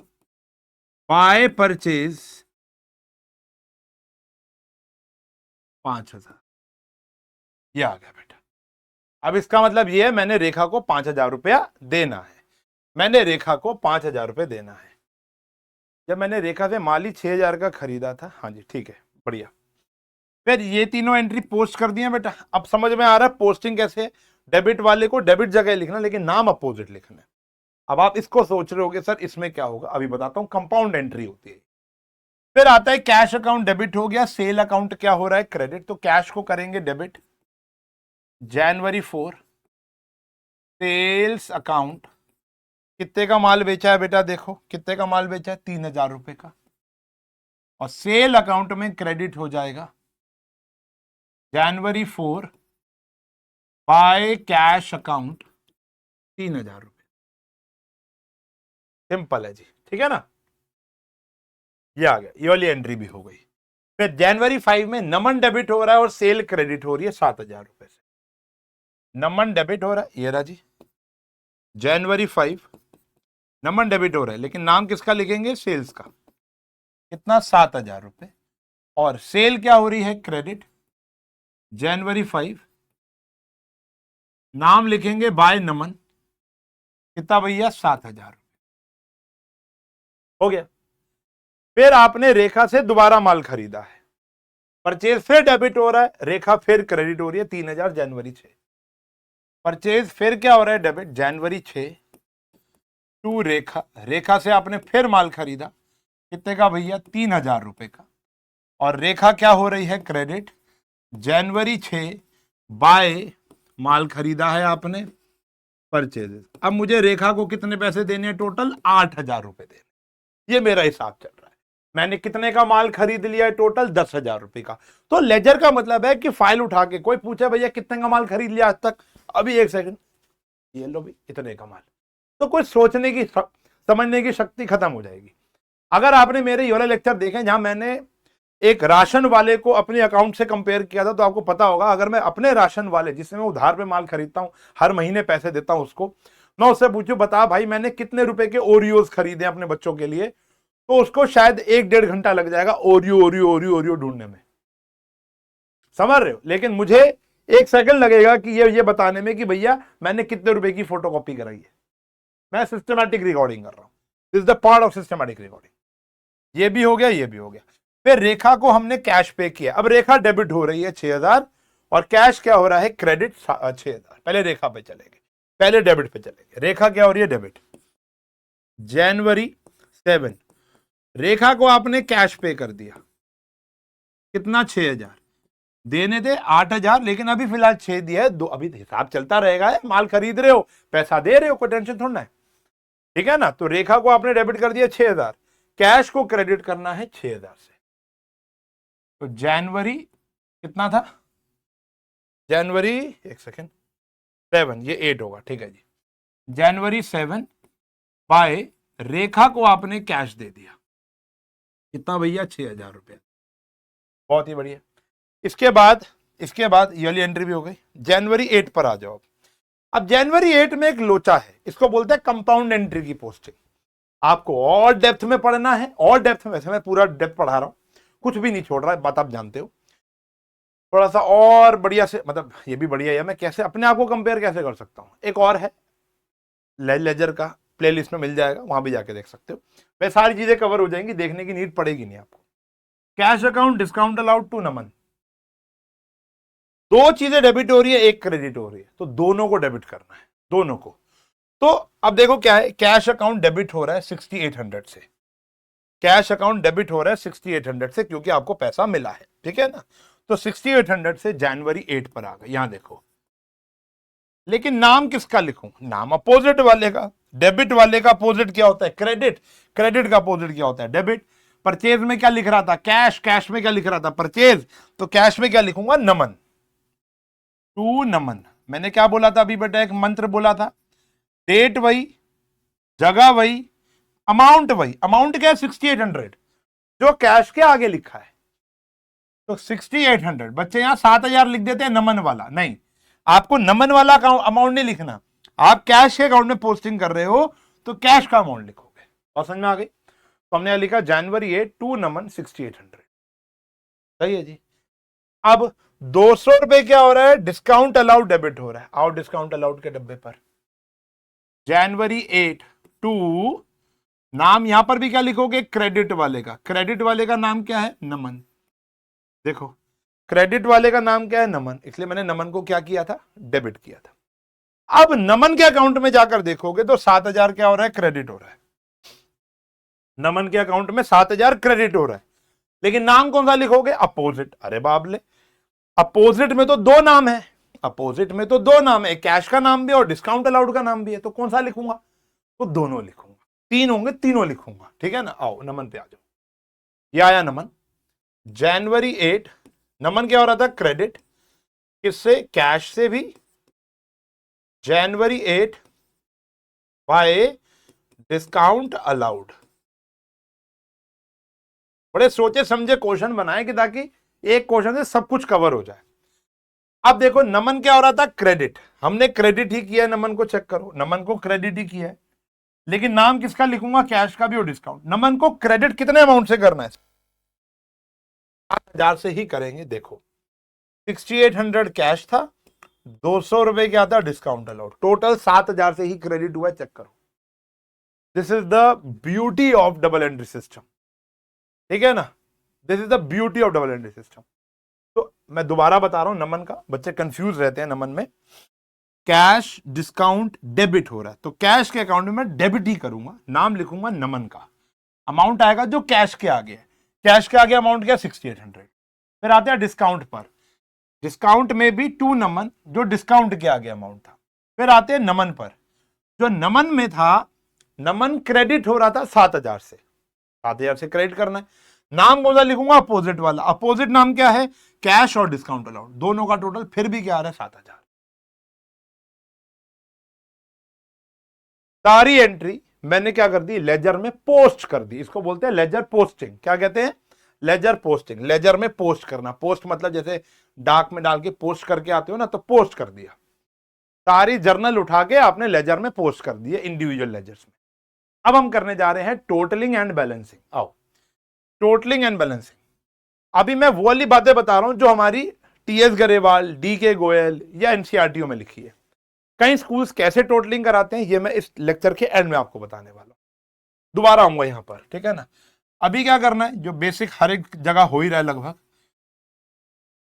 बाय परचेज 5,000, ये आ गया बेटा। अब इसका मतलब ये है मैंने रेखा को 5,000 रुपया देना है, मैंने रेखा को 5,000 रुपये देना है। जब मैंने रेखा से माल ही 6,000 का खरीदा था, हाँ जी ठीक है बढ़िया। फिर ये तीनों एंट्री पोस्ट कर दिया बेटा। अब समझ में आ रहा है पोस्टिंग कैसे है, डेबिट वाले को डेबिट जगह लिखना लेकिन नाम अपोजिट लिखना है। अब आप इसको सोच रहे होगे सर इसमें क्या होगा, अभी बताता हूं, कंपाउंड एंट्री होती है। फिर आता है कैश अकाउंट डेबिट हो गया, सेल अकाउंट क्या हो रहा है क्रेडिट, तो कैश को करेंगे डेबिट। जनवरी 4 सेल्स अकाउंट, कितने का माल बेचा है बेटा, देखो कितने का माल बेचा है 3,000 रुपए का, और सेल अकाउंट में क्रेडिट हो जाएगा जनवरी 4 बाय कैश अकाउंट 3,000 रुपए। सिंपल है जी, ठीक है ना, ये आ गया, ये वाली एंट्री भी हो गई। फिर जनवरी 5 में नमन डेबिट हो रहा है और सेल क्रेडिट हो रही है 7,000 रुपए से। नमन डेबिट हो रहा है, ये रहा जी जनवरी 5 नमन डेबिट हो रहा है, लेकिन नाम किसका लिखेंगे, सेल्स का, कितना 7,000 रुपए, और सेल क्या हो रही है क्रेडिट, जनवरी 5 नाम लिखेंगे बाय नमन, कितना भैया 7,000 रुपए, हो गया। फिर आपने रेखा से दोबारा माल खरीदा है, परचेज फिर डेबिट हो रहा है, रेखा फिर क्रेडिट हो रही है 3,000 जनवरी 6, परचेज फिर क्या हो रहा है डेबिट जनवरी 6 टू रेखा, रेखा से आपने फिर माल खरीदा, कितने का भैया 3,000 रुपए का, और रेखा क्या हो रही है क्रेडिट जनवरी 6 बाय माल खरीदा है आपने परचेज। अब मुझे रेखा को कितने पैसे देने हैं, टोटल 8,000 रुपए देने, ये मेरा हिसाब चल रहा है। मैंने कितने का माल खरीद लिया है, टोटल 10,000 रुपए का। तो लेजर का मतलब है कि फाइल उठा के कोई पूछे भैया कितने का माल खरीद लिया आज तक, अभी एक सेकंड, ये लो भी इतने का माल, तो कोई सोचने की समझने की शक्ति खत्म हो जाएगी। अगर आपने मेरे ये वाला लेक्चर देखे जहां मैंने एक राशन वाले को अपने अकाउंट से कंपेयर किया था, तो आपको पता होगा अगर मैं अपने राशन वाले जिससे मैं उधार पे माल खरीदता हूं, हर महीने पैसे देता हूं उसको, मैं उससे पूछूं बता भाई मैंने कितने रुपए के ओरियोज खरीदे अपने बच्चों के लिए, तो उसको शायद 1-1.5 घंटा लग जाएगा ओरियो ओरियो ओरियो ओरियो ढूंढने में, समझ रहे हो। लेकिन मुझे 1 सेकंड लगेगा कि ये बताने में कि भैया मैंने कितने रुपए की फोटोकॉपी कराई है। मैं सिस्टमैटिक रिकॉर्डिंग कर रहा हूं, this is the part of systematic recording. ये भी हो गया, ये भी हो गया। फिर रेखा को हमने कैश पे किया, अब रेखा डेबिट हो रही है 6,000 और कैश क्या हो रहा है क्रेडिट 6,000। पहले रेखा पे चलेंगे, पहले डेबिट पे चलेंगे। रेखा क्या हो रही है डेबिट, जनवरी 7 रेखा को आपने कैश पे कर दिया, कितना 6,000 देने थे 8,000, लेकिन अभी फिलहाल 6 दिया है, दो अभी हिसाब चलता रहेगा, माल खरीद रहे हो पैसा दे रहे हो, कोई टेंशन थोड़ा है, ठीक है ना। तो रेखा को आपने डेबिट कर दिया 6,000, कैश को क्रेडिट करना है 6,000 से। तो जनवरी कितना था, जनवरी एक सेकेंड 7, ये 8 होगा, ठीक है जी। जनवरी 7 बाय रेखा को आपने कैश दे दिया, कितना भैया 6,000 रुपया, बहुत ही बढ़िया। इसके बाद ये वाली एंट्री भी हो गई। जनवरी 8 पर आ जाओ। अब जनवरी 8 में एक लोचा है, इसको बोलते हैं कंपाउंड एंट्री की पोस्टिंग। आपको और डेप्थ में पढ़ना है, और डेप्थ में, वैसे मैं पूरा डेप्थ पढ़ा रहा हूं, कुछ भी नहीं छोड़ रहा है, बात आप जानते हो। थोड़ा सा और बढ़िया से, मतलब ये भी बढ़िया है, मैं कैसे अपने आप को कंपेयर कैसे कर सकता हूं, एक और है लेजर का प्लेलिस्ट में मिल जाएगा, वहां भी जाके देख सकते हो। वे सारी चीजें कवर हो जाएंगी, देखने की नीड पड़ेगी नहीं आपको। Cash account discount allowed to Naman, दो चीजें डेबिट हो रही है, एक क्रेडिट हो रही है, तो दोनों को डेबिट करना है, दोनों को। तो अब देखो क्या है, कैश अकाउंट डेबिट हो रहा है 6,800 से, कैश अकाउंट डेबिट हो रहा है 6,800 से, क्योंकि आपको पैसा मिला है, ठीक है ना। तो 6,800 से जनवरी 8 पर आ गए, यहां देखो। लेकिन नाम किसका लिखूं, नाम अपोजिट वाले का। डेबिट वाले का अपोजिट क्या होता है क्रेडिट, क्रेडिट का अपोजिट क्या होता है डेबिट। परचेज में क्या लिख रहा था कैश, कैश में क्या लिख रहा था परचेज, तो कैश में क्या लिखूंगा नमन, टू नमन, मैंने क्या बोला था अभी बेटा, एक मंत्र बोला था, डेट वही, जगह वही, अमाउंट वही। अमाउंट क्या है? 6800, जो कैश के आगे लिखा है। तो 6800, बच्चे यहां 7000 लिख देते हैं नमन वाला, नहीं, आपको नमन वाला अमाउंट नहीं लिखना। आप कैश के अकाउंट में पोस्टिंग कर रहे हो तो कैश का अमाउंट लिखोगे। और समझ में आ गई? तो हमने लिखा जनवरी 8 टू नमन 6800। सही है जी। अब 200 रुपए क्या हो रहा है? डिस्काउंट अलाउड डेबिट हो रहा है। आओ डिस्काउंट अलाउड के डब्बे पर, जनवरी 8 टू, नाम यहां पर भी क्या लिखोगे? क्रेडिट वाले का। क्रेडिट वाले का नाम क्या है? नमन। देखो क्रेडिट वाले का नाम क्या है? नमन, इसलिए मैंने नमन को क्या किया था? डेबिट किया था। अब नमन के अकाउंट में जाकर देखोगे तो 7000 क्या हो रहा है? क्रेडिट हो रहा है। नमन के अकाउंट में 7000 क्रेडिट हो रहा है, लेकिन नाम कौन सा लिखोगे? अपोजिट। अरे बाबले, अपोजिट में तो दो नाम है, अपोजिट में तो दो नाम है, कैश का नाम भी और डिस्काउंट अलाउड का नाम भी है, तो कौन सा लिखूंगा? तो दोनों लिखूंगा। तीन होंगे, तीनों लिखूंगा। ठीक है ना? आओ नमन पे आ जाओ। ये आया नमन। जनवरी 8, नमन क्या हो रहा था? क्रेडिट। किससे? कैश से भी। जनवरी 8 बाय डिस्काउंट अलाउड। बड़े सोचे समझे क्वेश्चन बनाए कि ताकि एक क्वेश्चन से सब कुछ कवर हो जाए। अब देखो नमन क्या हो रहा था? क्रेडिट। हमने क्रेडिट ही किया है, नमन को चेक करो, नमन को क्रेडिट ही किया है, लेकिन नाम किसका लिखूंगा? कैश का भी और डिस्काउंट। नमन को क्रेडिट कितने अमाउंट से करना है? 7000 से ही करेंगे। देखो 6800 कैश था, 200 रुपए क्या था? Discount allowed. टोटल 7000 से ही क्रेडिट हुआ है। चेक करो। This is the beauty of double entry system. ठीक है ना? This is the beauty of double entry system. तो मैं दोबारा बता रहा हूं नमन का, बच्चे कंफ्यूज रहते हैं नमन में। कैश डिस्काउंट डेबिट हो रहा है, तो कैश के अकाउंट में मैं डेबिट ही करूंगा, नाम लिखूंगा नमन का। अमाउंट आएगा जो कैश के आगे है। कैश के आगे अमाउंट क्या? 6800। फिर आते हैं डिस्काउंट पर। डिस्काउंट में भी टू नमन, जो डिस्काउंट के आगे अमाउंट था। फिर आते हैं नमन पर। जो नमन में था, नमन क्रेडिट हो रहा था 7000 से, 7000 से क्रेडिट करना है। नाम कौन सा लिखूंगा? अपोजिट वाला। अपोजिट नाम क्या है? कैश और डिस्काउंट अलाउड, दोनों का टोटल फिर भी क्या आ रहा है? 7000। सारी एंट्री मैंने क्या कर दी? लेजर में पोस्ट कर दी। इसको बोलते हैं लेजर पोस्टिंग। क्या कहते हैं? Ledger posting. लेजर में पोस्ट करना। पोस्ट मतलब जैसे डाक में डाल के पोस्ट करके आते हो ना, तो पोस्ट कर दिया। सारी जर्नल उठा के आपने लेजर में पोस्ट कर दिया, इंडिविजुअल लेजर्स में। अब हम करने जा रहे हैं टोटलिंग एंड बैलेंसिंग। आओ टोटलिंग एंड बैलेंसिंग। अभी मैं वो वाली बातें बता रहा हूं जो हमारी टीएस गरेवाल, डीके गोयल या एनसीईआरटी में लिखी है। कई स्कूल्स कैसे टोटलिंग कराते हैं ये मैं इस लेक्चर के एंड में आपको बताने वाला हूं। दोबारा आऊंगा यहां पर। ठीक है ना? अभी क्या करना है, जो बेसिक हर एक जगह हो ही रहा है लगभग,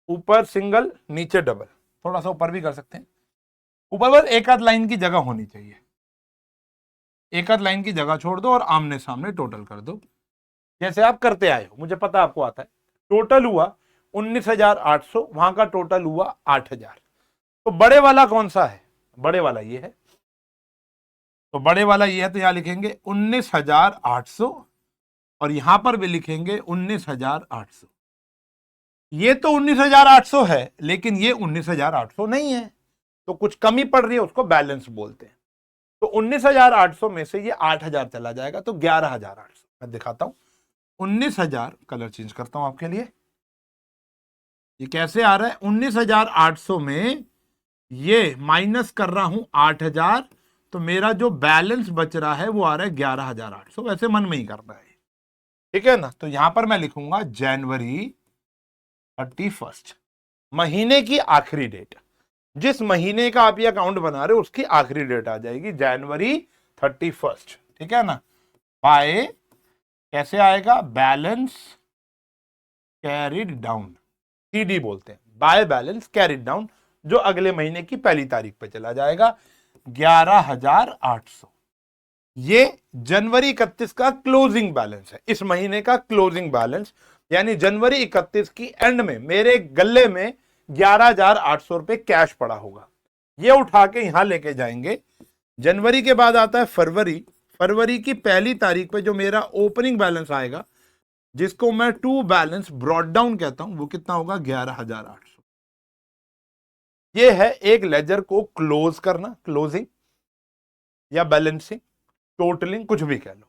ऊपर सिंगल नीचे डबल, थोड़ा सा ऊपर भी कर सकते हैं। ऊपर बस एक आध लाइन की जगह होनी चाहिए, एक आध लाइन की जगह छोड़ दो और आमने सामने टोटल कर दो, जैसे आप करते आए हो, मुझे पता आपको आता है। टोटल हुआ 19,800, वहां का टोटल हुआ 8,000। तो बड़े वाला कौन सा है? बड़े वाला ये है, तो बड़े वाला ये है, तो यहां लिखेंगे 19,800 और यहां पर भी लिखेंगे 19,800। ये तो 19,800 है, लेकिन ये 19,800 नहीं है, तो कुछ कमी पड़ रही है, उसको बैलेंस बोलते हैं। तो 19,800 में से ये 8,000 चला जाएगा, तो 11,800। मैं दिखाता हूं 19,000, कलर चेंज करता हूं आपके लिए। ये कैसे आ रहा है? 19,800 में ये माइनस कर रहा हूं 8,000, तो मेरा जो बैलेंस बच रहा है वो आ रहा है 11,800। वैसे मन में ही करना है, ठीक है ना? तो यहां पर मैं लिखूंगा जनवरी 31, महीने की आखिरी डेट। जिस महीने का आप ये अकाउंट बना रहे हो उसकी आखिरी डेट आ जाएगी जनवरी 31। ठीक है ना? बाय कैसे आएगा? बैलेंस कैरिड डाउन, सीडी बोलते हैं, बाय बैलेंस कैरिड डाउन, जो अगले महीने की पहली तारीख पे चला जाएगा, 11,800। ये जनवरी 31 का क्लोजिंग बैलेंस है, इस महीने का क्लोजिंग बैलेंस। यानी जनवरी 31 की एंड में मेरे गले में 11,800 रुपए कैश पड़ा होगा। ये उठा के यहां लेके जाएंगे। जनवरी के बाद आता है फरवरी। फरवरी की पहली तारीख पे जो मेरा ओपनिंग बैलेंस आएगा, जिसको मैं टू बैलेंस ब्रॉड डाउन कहता हूं, वो कितना होगा? 11,800। ये है एक लेजर को क्लोज करना, क्लोजिंग या बैलेंसिंग, टोटलिंग, कुछ भी कह लो,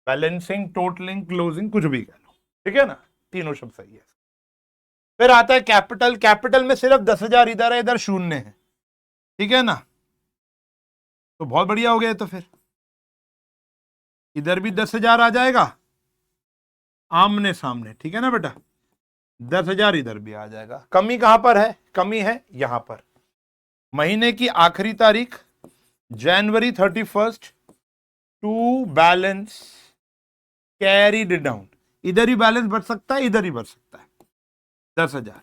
बैलेंसिंग, टोटलिंग, क्लोजिंग, कुछ भी कह लो, ठीक है ना, तीनों शब्द सही है। फिर आता है कैपिटल। कैपिटल में सिर्फ 10,000 इधर है, इधर शून्य है, ठीक है ना, तो बहुत बढ़िया हो गया। तो फिर इधर भी 10,000 आ जाएगा आमने सामने, ठीक है ना बेटा, 10,000 इधर भी आ जाएगा। कमी कहां पर है? कमी है यहां पर, महीने की आखिरी तारीख जनवरी 31 टू बैलेंस कैरीड डाउन, इधर ही बैलेंस बढ़ सकता है, इधर ही बढ़ सकता है, 10,000,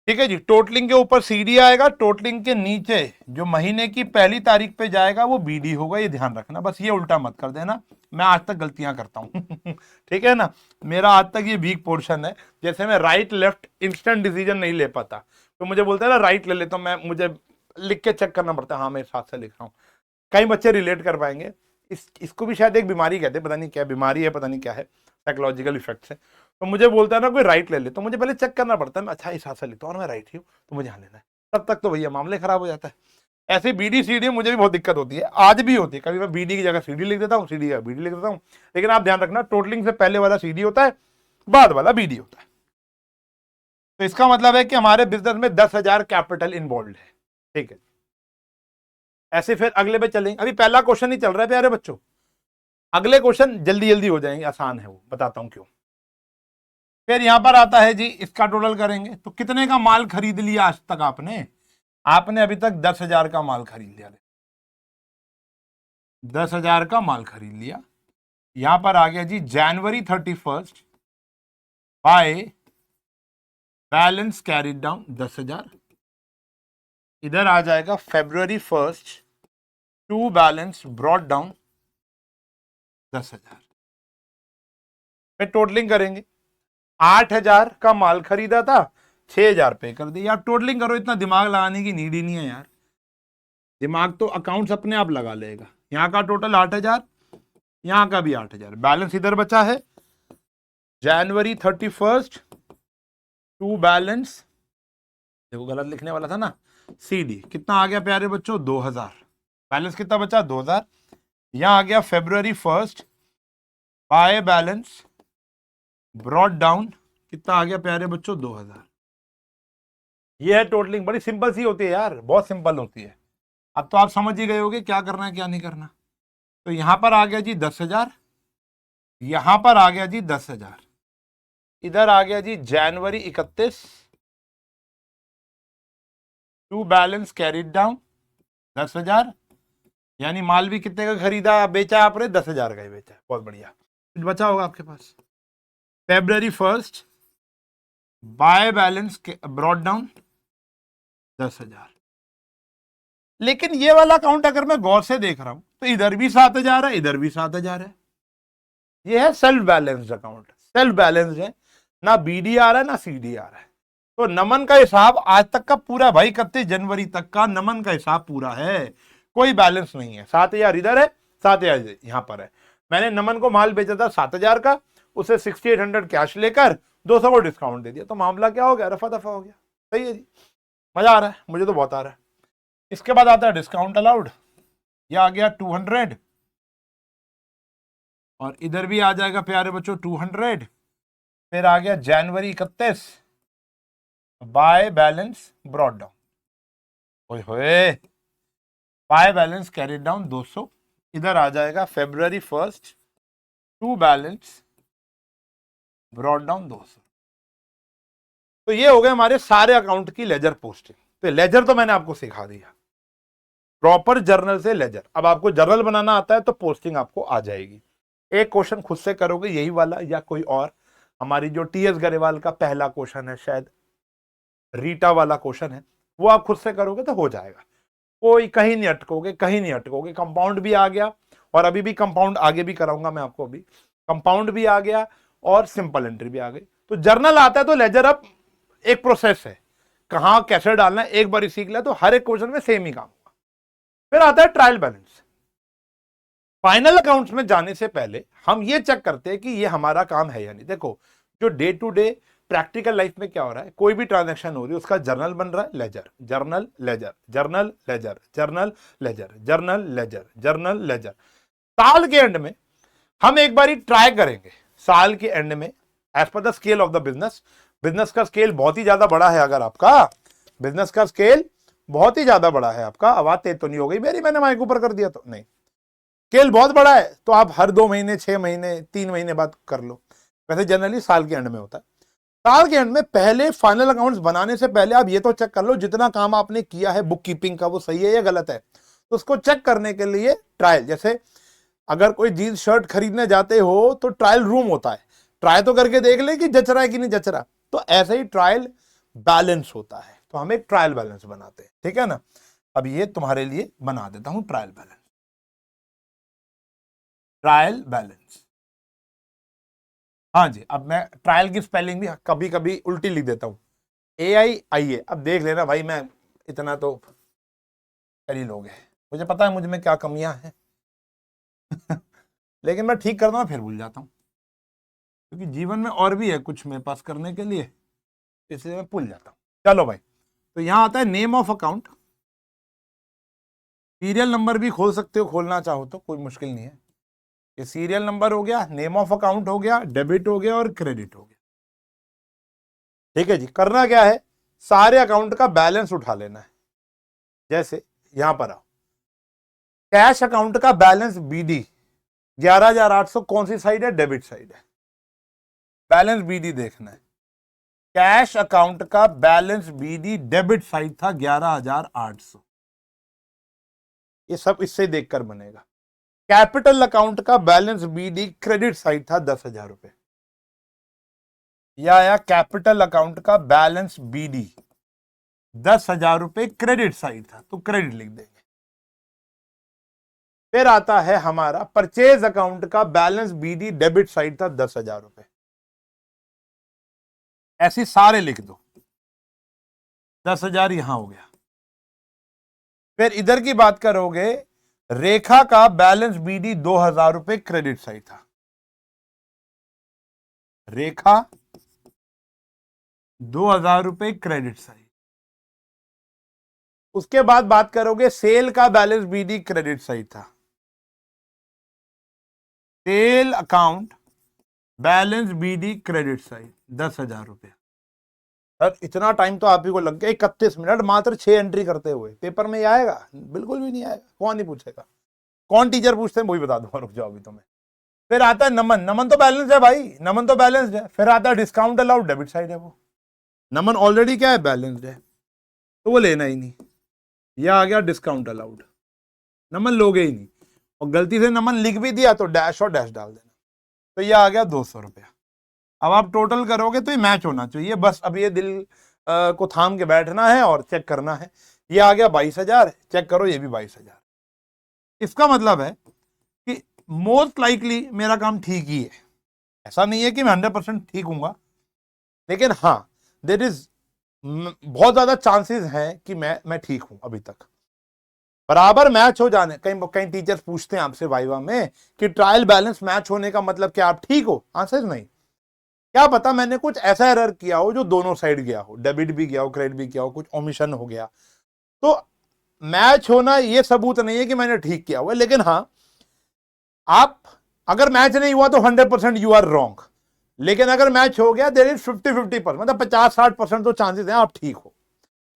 ठीक है जी। टोटलिंग के ऊपर सीडी आएगा, टोटलिंग के नीचे जो महीने की पहली तारीख पे जाएगा वो बीडी होगा, ये ध्यान रखना, बस ये उल्टा मत कर देना, मैं आज तक गलतियां करता हूं ठीक है ना, मेरा आज तक ये वीक पोर्शन है। जैसे मैं राइट लेफ्ट इंस्टेंट डिसीजन नहीं ले पाता, तो मुझे बोलता है ना राइट ले लेता हूं मैं, मुझे लिख के चेक करना पड़ता है, हाँ मैं इस हाथ से लिख रहा हूँ। कई बच्चे रिलेट कर पाएंगे, इसको भी शायद एक बीमारी कहते हैं, पता नहीं क्या बीमारी है, पता नहीं क्या है, साइकोलॉजिकल इफेक्ट्स है। तो मुझे बोलता है ना कोई राइट ले ले, तो मुझे पहले चेक करना पड़ता है, मैं अच्छा इस हाथ से लिखता हूँ और मैं राइट ही हूँ, तो मुझे यहाँ लेना है, तब तक तो भैया मामले खराब हो जाता है। ऐसे बीडी सीडी मुझे भी बहुत दिक्कत होती है, आज भी होती है, कभी मैं बीडी की जगह सीडी लिख देता हूँ, सीडी की जगह बीडी लिख देता हूँ, लेकिन आप ध्यान रखना टोटलिंग से पहले वाला सीडी होता है, बाद वाला बीडी होता है। तो इसका मतलब है कि हमारे बिजनेस में 10,000 कैपिटल इन्वॉल्व है, ठीक है। ऐसे फिर अगले पे चलेंगे, अभी पहला क्वेश्चन ही चल रहा है प्यारे बच्चों, अगले क्वेश्चन जल्दी जल्दी हो जाएंगे, आसान है वो, बताता हूं क्यों। फिर यहां पर आता है जी, इसका टोटल करेंगे तो कितने का माल खरीद लिया आज तक आपने? आपने अभी तक 10,000 का माल खरीद लिया, 10,000 का माल खरीद लिया। यहां पर आ गया जी January 31 by balance carried down 10,000, इधर आ जाएगा February 1 to balance brought down 10,000। फिर टोटलिंग करेंगे, 8,000 का माल खरीदा था, 6,000 पे कर दिया। आप टोटलिंग करो, इतना दिमाग लगाने की नीड ही नहीं है यार, दिमाग तो अकाउंट्स अपने आप लगा लेगा। यहां का टोटल 8,000, यहां का भी 8,000, बैलेंस इधर बचा है जनवरी 31 टू बैलेंस, देखो गलत लिखने वाला था ना, सीडी कितना आ गया प्यारे बच्चों? 2,000, बैलेंस कितना बचा? 2,000। यहां आ गया February 1 by balance brought down, कितना आ गया प्यारे बच्चों? 2,000। ये है टोटलिंग, बड़ी सिंपल सी होती है यार, बहुत सिंपल होती है। अब तो आप समझ ही गए होगे क्या करना है क्या नहीं करना। तो यहां पर आ गया जी 10,000, यहां पर आ गया जी 10,000, इधर आ गया जी January 31 to balance carried down 10,000, यानी माल भी कितने का खरीदा बेचा आपने? 10,000 का ही बेचा, बहुत बढ़िया। कुछ बचा होगा आपके पास, February 1 by balance brought down 10,000। लेकिन ये वाला अकाउंट अगर मैं गौर से देख रहा हूं तो इधर भी 7,000 है, इधर भी 7,000 है। ये है self balanced account, self balanced है, ना बीडी आ रहा है ना सीडी आ रहा है। तो नमन का हिसाब आज तक का पूरा भाई, 31 जनवरी तक का नमन का हिसाब पूरा है, कोई बैलेंस नहीं है। 7,000 इधर है, 7,000 यहां पर है। मैंने नमन को माल बेचा था 7,000 का, उसे 6,800 कैश लेकर 200 को डिस्काउंट दे दिया, तो मामला क्या हो गया? रफा दफा हो गया। सही है जी, मजा आ रहा है, मुझे तो बहुत आ रहा है। इसके बाद आता है डिस्काउंट अलाउड, यह आ गया 200, और इधर भी आ जाएगा प्यारे बच्चों 200। फिर आ गया जनवरी 31 बाय बैलेंस ब्रॉट डाउन, ओए होए, बाय बैलेंस कैरिड डाउन 200, इधर आ जाएगा February 1 to balance brought down 200। तो ये हो गए हमारे सारे अकाउंट की लेजर पोस्टिंग। तो लेजर तो मैंने आपको सिखा दिया, प्रॉपर जर्नल से लेजर। अब आपको जर्नल बनाना आता है तो पोस्टिंग आपको आ जाएगी। एक क्वेश्चन खुद से करोगे यही वाला या कोई और, हमारी जो टीएस गरेवाल का पहला क्वेश्चन है, शायद रीटा वाला क्वेश्चन है, वो आप खुद से करोगे तो हो जाएगा, कोई कहीं नहीं अटकोगे, कहीं नहीं अटकोगे। कंपाउंड भी आ गया, और अभी भी कंपाउंड आगे भी कराऊंगा मैं आपको, अभी कंपाउंड भी आ गया और सिंपल एंट्री भी आ गई। तो जर्नल आता है तो लेजर अब एक प्रोसेस है, कहां कैसे डालना है एक बार सीख लिया तो हर एक क्वेश्चन में सेम ही काम होगा। फिर आता है ट्रायल बैलेंस। फाइनल अकाउंट्स में जाने से पहले हम ये चेक करते हैं कि ये हमारा काम है या नहीं। देखो, जो day to day practical life में क्या हो रहा है, कोई भी ट्रांजैक्शन हो रही है उसका जर्नल बन रहा है, ledger, journal, ledger, journal, ledger, journal, ledger, journal, ledger, journal, ledger. साल के एंड में हम एक बार ट्राई करेंगे, साल के एंड में as per the scale of the business, business का स्केल बहुत ही ज्यादा बड़ा है, अगर आपका बिजनेस का स्केल बहुत ही ज्यादा बड़ा है, आपका आवाज तेज तो नहीं हो गई मेरी, मैंने माइक ऊपर कर दिया तो नहीं, स्केल बहुत बड़ा है, तो आप हर 2 महीने, 6 महीने, 3 महीने बाद कर लो। वैसे जनरली साल के एंड में होता है। साल के एंड में पहले फाइनल अकाउंट्स बनाने से पहले आप ये तो चेक कर लो जितना काम आपने किया है बुक कीपिंग का वो सही है या गलत है, तो उसको चेक करने के लिए ट्रायल, जैसे अगर कोई जीन्स शर्ट खरीदने जाते हो तो ट्रायल रूम होता है, ट्राई तो करके देख ले कि जच रहा है कि नहीं जच रहा, तो ऐसे ही ट्रायल बैलेंस होता है, तो हम एक ट्रायल बैलेंस बनाते हैं, ठीक है ना। अब ये तुम्हारे लिए बना देता हूं ट्रायल बैलेंस, ट्रायल बैलेंस। हाँ जी, अब मैं ट्रायल की स्पेलिंग भी कभी कभी उल्टी लिख देता हूं, AIIA। अब देख लेना भाई, मैं इतना तो कर ही लोगे, मुझे पता है मुझ में क्या कमियां हैं लेकिन मैं ठीक करता हूं फिर भूल जाता हूं, क्योंकि जीवन में और भी है कुछ मेरे पास करने के लिए, इसलिए मैं भूल जाता हूं। चलो भाई, तो यहां आता है name of account, serial number भी खोल सकते हो, खोलना चाहो तो कोई मुश्किल नहीं है। ये सीरियल नंबर हो गया, नेम ऑफ अकाउंट हो गया, डेबिट हो गया और क्रेडिट हो गया, ठीक है जी। करना क्या है, सारे अकाउंट का बैलेंस उठा लेना है। जैसे यहां पर आओ, कैश अकाउंट का बैलेंस BD 11,800 कौन सी साइड है, डेबिट साइड है, बैलेंस BD देखना है। कैश अकाउंट का बैलेंस BD डेबिट साइड था 11,800, ये सब इससे देखकर बनेगा। कैपिटल अकाउंट का बैलेंस BD क्रेडिट साइड था 10,000 रुपए, या आया कैपिटल अकाउंट का बैलेंस BD 10,000 रुपए क्रेडिट साइड था, तो क्रेडिट लिख देंगे। फिर आता है हमारा परचेज अकाउंट का बैलेंस BD डेबिट साइड था 10,000 रुपए, ऐसे सारे लिख दो, 10,000 यहां हो गया। फिर इधर की बात करोगे, रेखा का बैलेंस BD 2,000 रुपए क्रेडिट साइड था, रेखा 2,000 रुपए क्रेडिट साइड। उसके बाद बात करोगे, सेल का बैलेंस BD क्रेडिट साइड था, sale account balance BD credit side 10,000 रुपए। सर इतना टाइम तो आप ही को लग गया, 31 मिनट मात्र 6 एंट्री करते हुए, पेपर में ये आएगा? बिल्कुल भी नहीं आएगा, कौन नहीं पूछेगा, कौन टीचर पूछते हैं वही बता दूंगा, रुक जाओ अभी तुम्हें। फिर आता है नमन, नमन तो बैलेंस है भाई, नमन तो बैलेंस है। फिर आता है डिस्काउंट अलाउड, डेबिट साइड है वो, नमन ऑलरेडी क्या है, बैलेंस है, तो वो लेना ही नहीं। यह आ गया डिस्काउंट अलाउड, नमन लोगे ही नहीं, और गलती से नमन लिख भी दिया तो डैश और डैश डाल देना, तो यह आ गया 200 रुपया। अब आप टोटल करोगे तो ये मैच होना चाहिए, बस अब ये दिल को थाम के बैठना है और चेक करना है। ये आ गया 22,000, चेक करो ये भी 22,000। इसका मतलब है कि मोस्ट लाइकली मेरा काम ठीक ही है, ऐसा नहीं है कि मैं 100% ठीक हूंगा, लेकिन हाँ देयर इज बहुत ज्यादा चांसेस हैं कि मैं ठीक हूं अभी तक। बराबर मैच हो जाने, कई टीचर्स पूछते हैं आपसे वाइवा में कि ट्रायल बैलेंस मैच होने का मतलब क्या आप ठीक हो? आंसर नहीं, क्या पता मैंने कुछ ऐसा एरर किया हो जो दोनों साइड गया हो, डेबिट भी गया हो, क्रेडिट भी गया हो, कुछ ओमिशन हो गया। तो मैच होना ये सबूत नहीं है कि मैंने ठीक किया हुआ, लेकिन हाँ आप अगर मैच नहीं हुआ तो 100% यू आर रॉन्ग, लेकिन अगर मैच हो गया देयर इज 50-50%, मतलब 50-60% तो चांसेस हैं आप ठीक हो,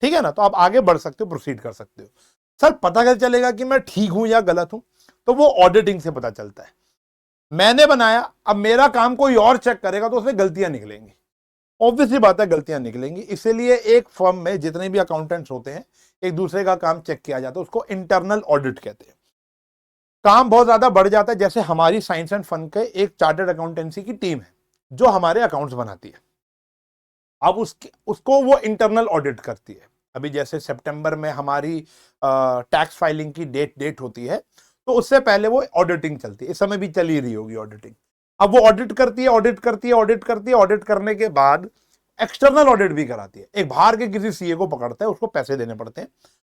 ठीक है ना। तो आप आगे बढ़ सकते हो, प्रोसीड कर सकते हो। सर पता कैसे चलेगा कि मैं ठीक हूं या गलत हूं? तो वो ऑडिटिंग से पता चलता है। मैंने बनाया, अब मेरा काम कोई और चेक करेगा तो उसमें गलतियां निकलेंगी, ऑब्वियसली बात है गलतियां निकलेंगी। इसीलिए एक फर्म में जितने भी अकाउंटेंट्स होते हैं एक दूसरे का काम चेक किया जाता है, उसको इंटरनल ऑडिट कहते हैं। काम बहुत ज्यादा बढ़ जाता है, जैसे हमारी साइंस एंड फन के एक चार्टर्ड अकाउंटेंसी की टीम है जो हमारे अकाउंट्स बनाती है, अब उसको वो इंटरनल ऑडिट करती है। अभी जैसे सितंबर में हमारी टैक्स फाइलिंग की डेट होती है, तो उससे पहले वो ऑडिटिंग चलती है, इस समय भी चली रही होगी ऑडिटिंग। अब वो ऑडिट करती है, ऑडिट करती है, ऑडिट करती है, ऑडिट करने के बाद एक्सटर्नल ऑडिट भी कराती है। एक बाहर के किसी सीए को पकड़ता है, उसको पैसे देने पड़ते हैं,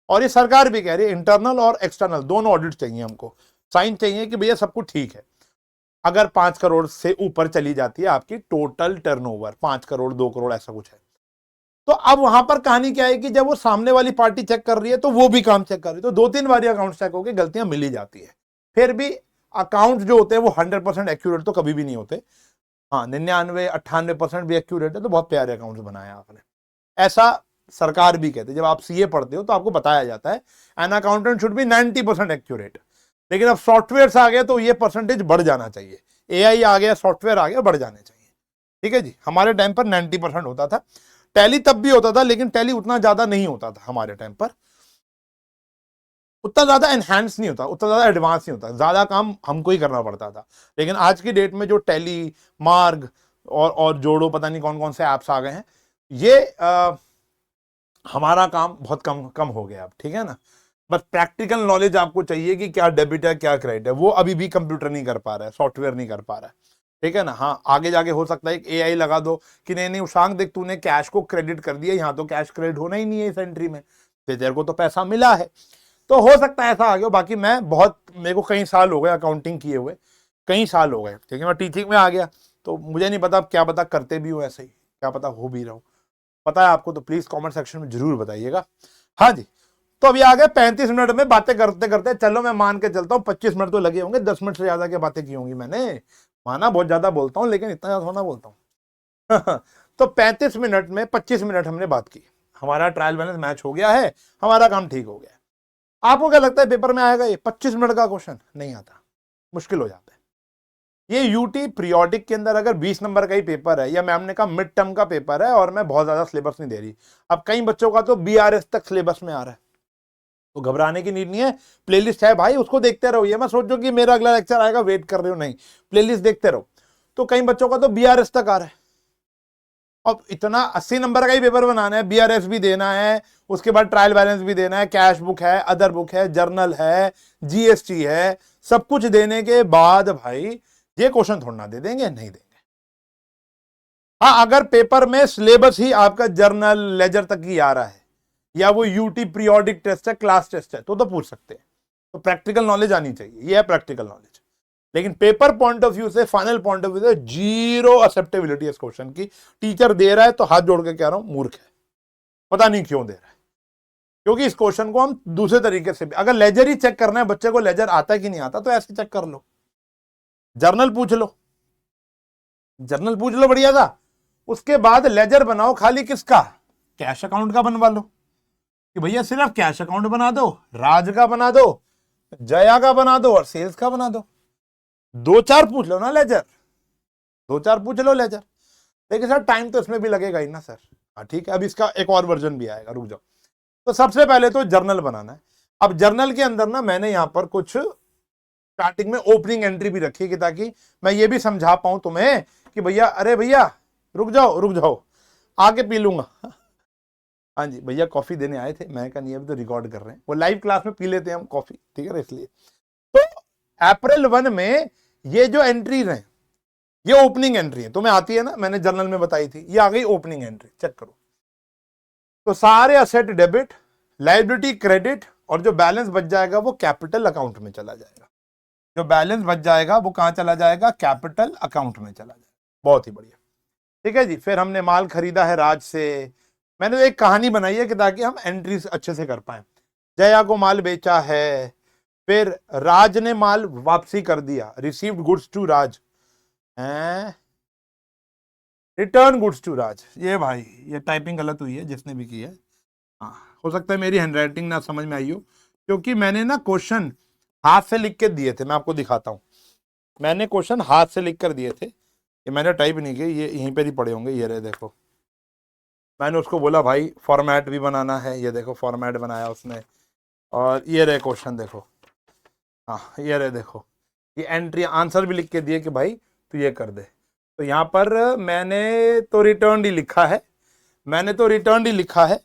और ये सरकार भी कह रही है इंटरनल और एक्सटर्नल दोनों ऑडिट चाहिए हमको, साइन चाहिए कि भैया सब कुछ ठीक है। अगर 5 करोड़ से ऊपर चली जाती है आपकी टोटल टर्नओवर, 5 करोड़ 2 करोड़ ऐसा कुछ है, तो अब वहां पर कहानी क्या है कि जब वो सामने वाली पार्टी चेक कर रही है तो वो भी काम चेक कर रही है, तो 2-3 बार अकाउंट चेक होकर गलतियां मिल ही जाती है। फिर भी अकाउंट जो होते हैं वो 100% एक्यूरेट तो कभी भी नहीं होते। हाँ, 99-98% भी एक्यूरेट है, तो बहुत प्यारे अकाउंट्स बनाए आपने। ऐसा सरकार भी कहती है, जब आप सीए पढ़ते हो तो आपको बताया जाता है an accountant should be 90% accurate. लेकिन अब सॉफ्टवेयर आ गया तो ये परसेंटेज बढ़ जाना चाहिए, एआई आ गया, सॉफ्टवेयर आ गया, बढ़ जाने चाहिए। ठीक है जी, हमारे टाइम पर 90% होता था। टैली तब भी होता था, लेकिन टैली उतना ज्यादा नहीं होता था हमारे टाइम पर, उतना ज्यादा एनहांस नहीं होता, उतना ज्यादा एडवांस नहीं होता, ज्यादा काम हमको ही करना पड़ता था। लेकिन आज की डेट में जो टैली, मार्ग और जोड़ो, पता नहीं कौन कौन से ऐप्स आ गए हैं, ये हमारा काम बहुत कम कम हो गया अब। ठीक है ना, बस प्रैक्टिकल नॉलेज आपको चाहिए कि क्या डेबिट है क्या क्रेडिट है, वो अभी भी कंप्यूटर नहीं कर पा रहा है, सॉफ्टवेयर नहीं कर पा रहा है। ठीक है ना। हाँ, आगे जाके हो सकता है एक एआई लगा दो कि नहीं नहीं उशांक देख, तूने कैश को क्रेडिट कर दिया, यहाँ तो कैश क्रेडिट होना ही नहीं है इस एंट्री में, तेरे को तो पैसा मिला है। तो हो सकता है ऐसा आ गया। बाकी मैं बहुत, मेरे को कई साल हो गए अकाउंटिंग किए हुए, कई साल हो गए। ठीक है, मैं टीचिंग में आ गया तो मुझे नहीं पता, क्या पता करते भी हो ऐसे ही, क्या पता हो भी रहा हो। पता है आपको तो प्लीज कमेंट सेक्शन में जरूर बताइएगा। हाँ जी, तो अभी आ गए 35 मिनट में बातें करते करते। चलो मैं मान के चलता हूँ 25 मिनट तो लगे होंगे, 10 मिनट से ज्यादा की बातें की होंगी मैंने, माना बहुत ज्यादा बोलता हूँ लेकिन इतना ज्यादा थोड़ा बोलता हूँ। तो 35 मिनट में 25 मिनट हमने बात की, हमारा ट्रायल बैलेंस मैच हो गया है, हमारा काम ठीक हो गया है। आपको क्या लगता है पेपर में आएगा ये 25 मिनट का क्वेश्चन? नहीं आता, मुश्किल हो जाता है। ये यूटी पीरियोडिक के अंदर अगर 20 नंबर का ही पेपर है, या मैम ने कहा मिड टर्म का पेपर है और मैं बहुत ज्यादा सिलेबस नहीं दे रही, अब कई बच्चों का तो बीआरएस तक सिलेबस में आ रहा है, तो घबराने की नीड नहीं है। प्लेलिस्ट है भाई, उसको देखते रहो। ये मैं सोचो कि मेरा अगला लेक्चर आएगा वेट कर रहे हो, नहीं, प्लेलिस्ट देखते रहो। तो कई बच्चों का तो बीआरएस तक आ रहा है। अब इतना 80 नंबर का ही पेपर बनाना है, बीआरएस भी देना है, उसके बाद ट्रायल बैलेंस भी देना है, कैश बुक है, अदर बुक है, जर्नल है, जीएसटी है, सब कुछ देने के बाद भाई ये क्वेश्चन थोड़ा ना दे देंगे, नहीं देंगे। हाँ, अगर पेपर में सिलेबस ही आपका जर्नल लेजर तक ही आ रहा है, या वो यूटी पीरियोडिक टेस्ट है, क्लास टेस्ट है, तो पूछ सकते हैं। तो प्रैक्टिकल नॉलेज आनी चाहिए, ये है प्रैक्टिकल नॉलेज। लेकिन पेपर पॉइंट ऑफ व्यू से, फाइनल पॉइंट ऑफ व्यू से जीरो एक्सेप्टेबिलिटी इस क्वेश्चन की। टीचर दे रहा है तो हाथ जोड़ के कह रहा हूं मूर्ख है, पता नहीं क्यों दे रहा है। क्योंकि इस क्वेश्चन को हम दूसरे तरीके से, अगर लेजर ही चेक करना है, बच्चे को लेजर आता है कि नहीं आता, तो ऐसे चेक कर लो, जर्नल पूछ लो, जर्नल पूछ लो, बढ़िया था। उसके बाद लेजर बनाओ, खाली किसका, कैश अकाउंट का बनवा लो, कि भैया सिर्फ कैश अकाउंट बना दो, राज का बना दो, जया का बना दो और सेल्स का बना दो। 2-4 पूछ लो ना लेजर, 2-4 पूछ लो लेजर। लेकिन सर टाइम तो इसमें भी लगेगा ही ना सर। हाँ ठीक है, अब इसका एक और वर्जन भी आएगा, रुक जाओ। तो सबसे पहले तो जर्नल बनाना है। अब जर्नल के अंदर ना मैंने यहां पर कुछ स्टार्टिंग में ओपनिंग एंट्री भी रखी, कि ताकि मैं ये भी समझा पाऊं तुम्हें कि भैया, अरे भैया रुक जाओ रुक जाओ, आके पी लूंगा। हाँ जी, भैया कॉफी देने आए थे, मैं कहा नहीं अभी तो रिकॉर्ड कर रहे हैं, वो लाइव क्लास में पी लेते हैं हम कॉफी, ठीक है ना, इसलिए। तो अप्रैल 1 में ये जो एंट्रीज हैं, ये ओपनिंग एंट्री है, तुम्हें आती है ना, मैंने जर्नल में बताई थी, ये आ गई ओपनिंग एंट्री, चेक करो। तो सारे असेट डेबिट, लायबिलिटी क्रेडिट, और जो बैलेंस बच जाएगा वो कैपिटल अकाउंट में चला जाएगा। जो बैलेंस बच जाएगा वो कहां चला जाएगा, कैपिटल अकाउंट में चला जाएगा। बहुत ही बढ़िया, ठीक है जी। फिर हमने माल खरीदा है राज से, मैंने तो एक कहानी बनाई है कि ताकि हम एंट्री अच्छे से कर पाए। जया को माल बेचा है, फिर राज ने माल वापसी कर दिया, received goods to Raj, return goods to Raj. ये भाई ये टाइपिंग गलत हुई है जिसने भी की है, हाँ हो सकता है मेरी हैंडराइटिंग ना समझ में आई हो, क्योंकि मैंने ना क्वेश्चन हाथ से लिख के दिए थे। मैं आपको दिखाता हूं, मैंने क्वेश्चन हाथ से लिख कर दिए थे, ये मैंने टाइप नहीं किए, ये यहीं पे ही पड़े होंगे, ये रहे देखो। मैंने उसको बोला भाई फॉर्मेट भी बनाना है, ये देखो फॉर्मेट बनाया उसने, और ये रहे क्वेश्चन देखो, हाँ ये रहे देखो, ये एंट्री आंसर भी लिख के दिए कि भाई तू ये कर दे। तो यहाँ पर मैंने तो रिटर्न ही लिखा है, मैंने तो रिटर्न ही लिखा है,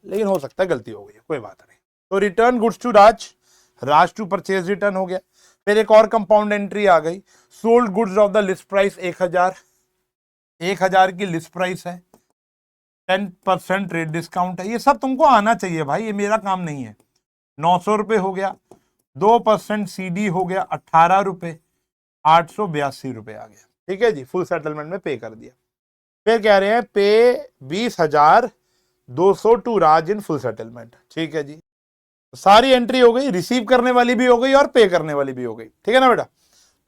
लेकिन हो सकता है गलती हो गई है, कोई बात नहीं। तो return goods to Raj, Raj to purchase return हो गया। फिर एक और कंपाउंड एंट्री आ गई, sold goods of the list price 1000, 1000 की लिस्ट प्राइस है, 10% रेट डिस्काउंट है। ये सब तुमको आना चाहिए भाई, ये मेरा काम नहीं है। 900 रुपये हो गया, 2% सीडी हो गया 18 रुपये, 882 रुपए आ गया। ठीक है जी, फुल सेटलमेंट में पे कर दिया। फिर कह रहे हैं pay 20,200 to Raj in full settlement. ठीक है जी, सारी एंट्री हो गई, रिसीव करने वाली भी हो गई और पे करने वाली भी हो गई। ठीक है ना बेटा।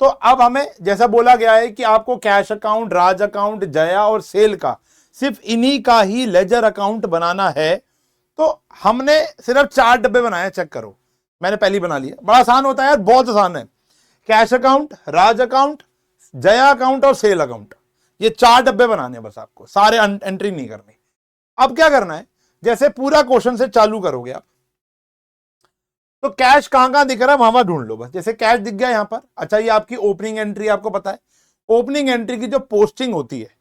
तो अब हमें जैसा बोला गया है कि आपको cash account, Raj account, Jaya और सेल का सिर्फ इन्हीं का ही लेजर अकाउंट बनाना है। तो हमने सिर्फ 4 डब्बे बनाए, चेक करो, मैंने पहले बना लिया। बड़ा आसान होता है यार, बहुत आसान है। Cash account, Raj account, Jaya account और सेल अकाउंट, ये 4 डब्बे बनाने हैं बस आपको, सारे एंट्री नहीं करनी। अब क्या करना है, जैसे पूरा क्वेश्चन से चालू करोगे आप, तो कैश कहां कहां दिख रहा है वहां ढूंढ लो बस। जैसे कैश दिख गया यहां पर, अच्छा ये आपकी ओपनिंग एंट्री, आपको पता है ओपनिंग एंट्री की जो पोस्टिंग होती है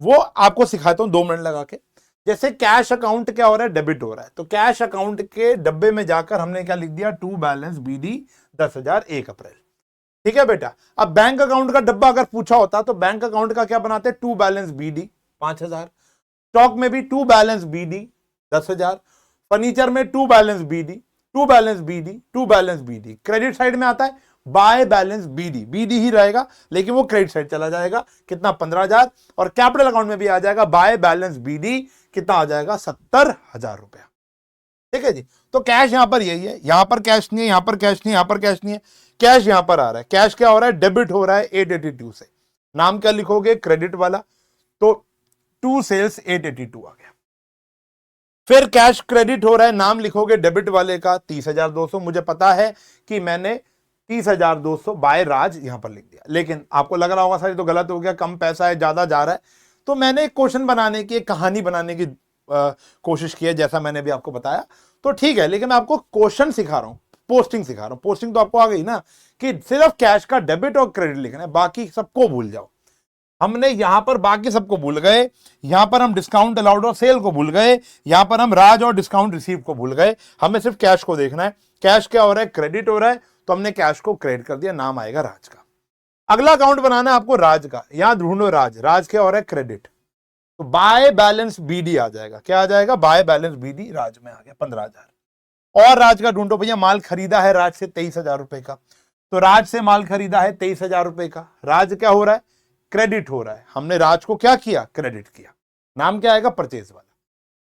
वो आपको सिखाता हूं 2 मिनट लगा के। जैसे कैश अकाउंट क्या हो रहा है, डेबिट हो रहा है, तो कैश अकाउंट के डब्बे में जाकर हमने क्या लिख दिया, टू बैलेंस बीडी 10,000 1 अप्रैल। ठीक है बेटा। अब बैंक अकाउंट का डब्बा अगर पूछा होता तो बैंक अकाउंट का क्या बनाते, टू बैलेंस बीडी 5,000, स्टॉक में भी टू बैलेंस बीडी 10,000, फर्नीचर में to balance BD, to balance BD, to balance BD. Credit side में आता है बाय बैलेंस बीडी, बीडी ही रहेगा लेकिन वो क्रेडिट साइड चला जाएगा, कितना 15,000, और कैपिटल अकाउंट में भी आ जाएगा बाय बैलेंस बीडी, कितना आ जाएगा 70,000 रुपया। ठीक है जी। तो कैश यहां पर यही है, यहां पर कैश नहीं है, यहां पर कैश नहीं है, यहां पर कैश नहीं है, कैश यहां पर आ रहा है। कैश क्या हो रहा है, डेबिट हो रहा है 882 से। नाम क्या लिखोगे, क्रेडिट वाला, तो टू सेल्स 882 आ गया। फिर कैश क्रेडिट हो रहा है, नाम लिखोगे डेबिट वाले का 30,200। मुझे पता है कि मैंने 30,200 बाय राज यहां पर लिख दिया, लेकिन आपको लग रहा होगा सर ये तो गलत हो गया, कम पैसा है, ज्यादा जा रहा है। तो मैंने एक क्वेश्चन बनाने की, एक कहानी बनाने की कोशिश की है, जैसा मैंने भी आपको बताया। तो ठीक है, लेकिन मैं आपको क्वेश्चन सिखा रहा हूं, पोस्टिंग सिखा रहा हूं। पोस्टिंग तो आपको आ गई ना, कि सिर्फ कैश का डेबिट और क्रेडिट लिखना है, बाकी सबको भूल जाओ। हमने यहां पर बाकी सबको भूल गए, यहां पर हम डिस्काउंट अलाउड और सेल को भूल गए, यहां पर हम राज और डिस्काउंट रिसीव को भूल गए। हमें सिर्फ कैश को देखना है। कैश क्या हो रहा है, क्रेडिट हो रहा है, तो हमने कैश को क्रेडिट कर दिया, नाम आएगा राज का। अगला अकाउंट बनाना है आपको राज का, यहां ढूंढो राज, राज क्या हो रहा है, क्रेडिट, तो बाय बैलेंस बीडी आ जाएगा। क्या आ जाएगा, बाय बैलेंस बीडी, राज में आ गया 15,000। और राज का ढूंढो भैया, माल खरीदा है राज से 23,000 रुपए का, तो राज से माल खरीदा है 23,000 रुपए का, राज क्या हो रहा है, क्रेडिट हो रहा है, हमने राज को क्या किया, क्रेडिट किया, नाम क्या आएगा, परचेज वाला।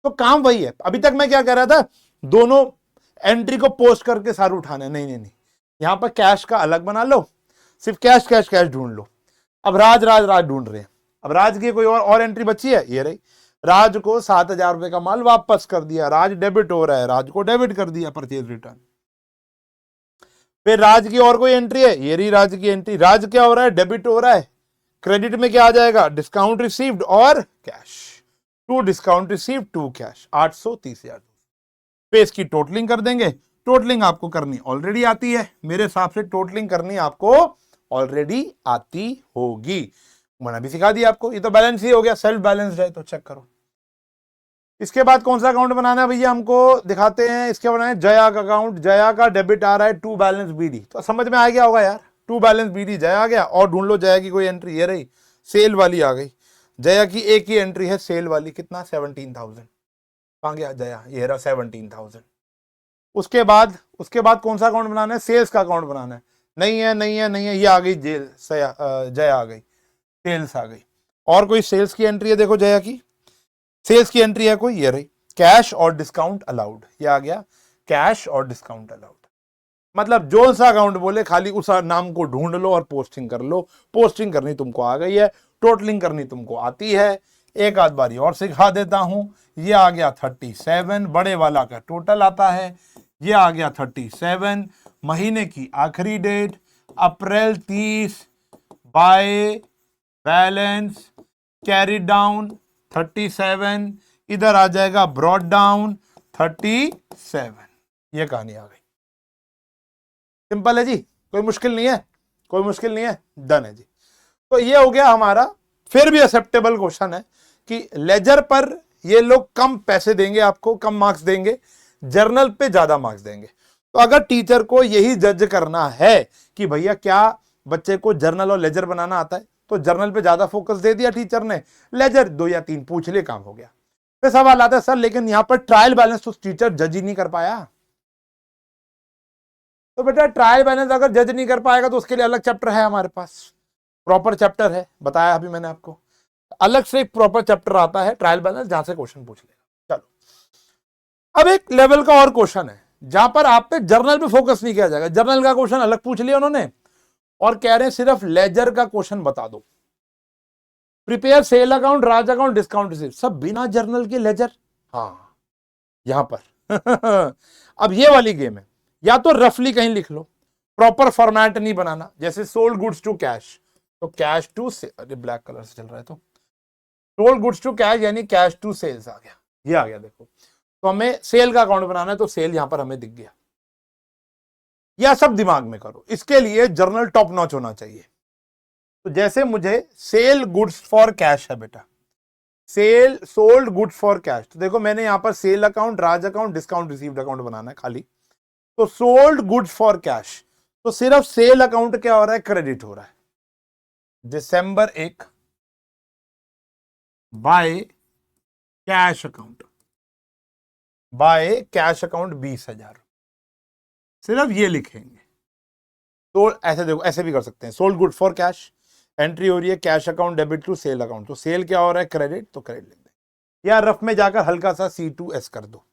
तो काम वही है। अभी तक मैं क्या कह रहा था, दोनों एंट्री को पोस्ट करके सारे उठाने, नहीं नहीं नहीं, यहां पर कैश का अलग बना लो, सिर्फ कैश कैश कैश ढूंढ लो। अब राज राज राज ढूंढ रहे हैं, अब राज की कोई और एंट्री बची है, ये रही, राज को 7,000 रुपए का माल वापस कर दिया, राज डेबिट हो रहा है, राज को डेबिट कर दिया, परचेज रिटर्न। फिर राज की और कोई एंट्री है, ये रही राज की एंट्री, राज क्या हो रहा है, डेबिट हो रहा है, क्रेडिट में क्या आ जाएगा, डिस्काउंट रिसीव्ड और cash, to discount received to cash, 830,000। पे इसकी टोटलिंग कर देंगे। टोटलिंग आपको करनी ऑलरेडी आती है, मेरे हिसाब से टोटलिंग करनी आपको ऑलरेडी आती होगी, मैंने भी सिखा दिया आपको। ये तो बैलेंस ही हो गया, सेल्फ बैलेंस है, तो चेक करो। इसके बाद कौन सा अकाउंट बनाना है भैया, हमको दिखाते हैं। इसके बनाए जया का अकाउंट, जया का डेबिट आ रहा है टू बैलेंस बीडी, तो समझ में आ गया होगा यार, टू बैलेंस बीडी जया आ गया। और ढूंढ लो जया की कोई एंट्री, ये रही, सेल वाली आ गई। जया की एक ही एंट्री है सेल वाली, कितना 17,000, कहां गया जया, ये रहा 17,000। उसके बाद कौन सा अकाउंट बनाना है, सेल्स का अकाउंट बनाना है, नहीं है नहीं है नहीं है, ये आ गई जया आ गई, सेल्स आ गई। और कोई सेल्स की एंट्री है, देखो जया की सेल्स की एंट्री है कोई, ये रही, कैश और डिस्काउंट अलाउड, ये आ गया कैश और डिस्काउंट अलाउड। मतलब जो सा अकाउंट बोले खाली उस नाम को ढूंढ लो और पोस्टिंग कर लो। पोस्टिंग करनी तुमको आ गई है, टोटलिंग करनी तुमको आती है। एक आध बारी और सिखा देता हूं, ये आ गया 37, बड़े वाला का टोटल आता है, ये आ गया 37, महीने की आखिरी date April 30, by balance carry down 37, इधर आ जाएगा ब्रॉड डाउन 37। ये कहानी आ गई, सिंपल है जी, कोई मुश्किल नहीं है, कोई मुश्किल नहीं है, डन है जी। तो ये हो गया हमारा, फिर भी एक्सेप्टेबल क्वेश्चन है कि लेजर पर ये लोग कम पैसे देंगे आपको, कम मार्क्स देंगे, जर्नल पे ज्यादा मार्क्स देंगे। तो अगर टीचर को यही जज करना है कि भैया क्या बच्चे को जर्नल और लेजर बनाना आता है, तो जर्नल पे ज्यादा फोकस दे दिया टीचर ने, लेजर 2 या 3 पूछ ले, काम हो गया। फिर सवाल आता है सर लेकिन यहां पर ट्रायल बैलेंस तो टीचर जज ही नहीं कर पाया, तो बेटा ट्रायल बैलेंस अगर जज नहीं कर पाएगा तो उसके लिए अलग चैप्टर है हमारे पास, प्रॉपर चैप्टर है, बताया अभी मैंने आपको, अलग से एक प्रॉपर चैप्टर आता है ट्रायल बैलेंस, जहां से क्वेश्चन पूछ लेगा। चलो अब एक लेवल का और क्वेश्चन है जहां पर आप पे जर्नल पे फोकस नहीं किया जाएगा। जर्नल का क्वेश्चन अलग पूछ लिया उन्होंने और कह रहे हैं सिर्फ लेजर का क्वेश्चन बता दो। Prepare cell account, Raj account, discount receive, सब बिना जर्नल के लेजर। हाँ यहां पर अब ये वाली गेम है, या तो रफली कहीं लिख लो, प्रॉपर फॉर्मेट नहीं बनाना, जैसे सोल्ड गुड्स टू कैश, तो कैश टू से, अरे ब्लैक कलर से चल रहा है, तो सोल्ड गुड्स टू कैश यानी कैश टू सेल्स आ गया, ये आ गया देखो। तो हमें सेल का अकाउंट बनाना है तो सेल यहां पर हमें दिख गया। यह सब दिमाग में करो, इसके लिए जर्नल टॉप नॉच होना चाहिए। तो जैसे मुझे सेल गुड्स फॉर कैश है बेटा, sale sold goods for cash, तो देखो मैंने यहां पर sale account, Raj account, discount received account बनाना है खाली। तो सोल्ड गुड्स फॉर कैश, तो सिर्फ सेल अकाउंट क्या हो रहा है, क्रेडिट हो रहा है, दिसंबर 1 by cash account, by cash account 20,000, सिर्फ ये लिखेंगे। तो ऐसे देखो, ऐसे भी कर सकते हैं, sold good for cash, entry हो रही है cash account debit to sale account, तो सेल क्या हो रहा है, क्रेडिट, तो क्रेडिट लिख दें, या रफ में जाकर हल्का सा C2S कर दो।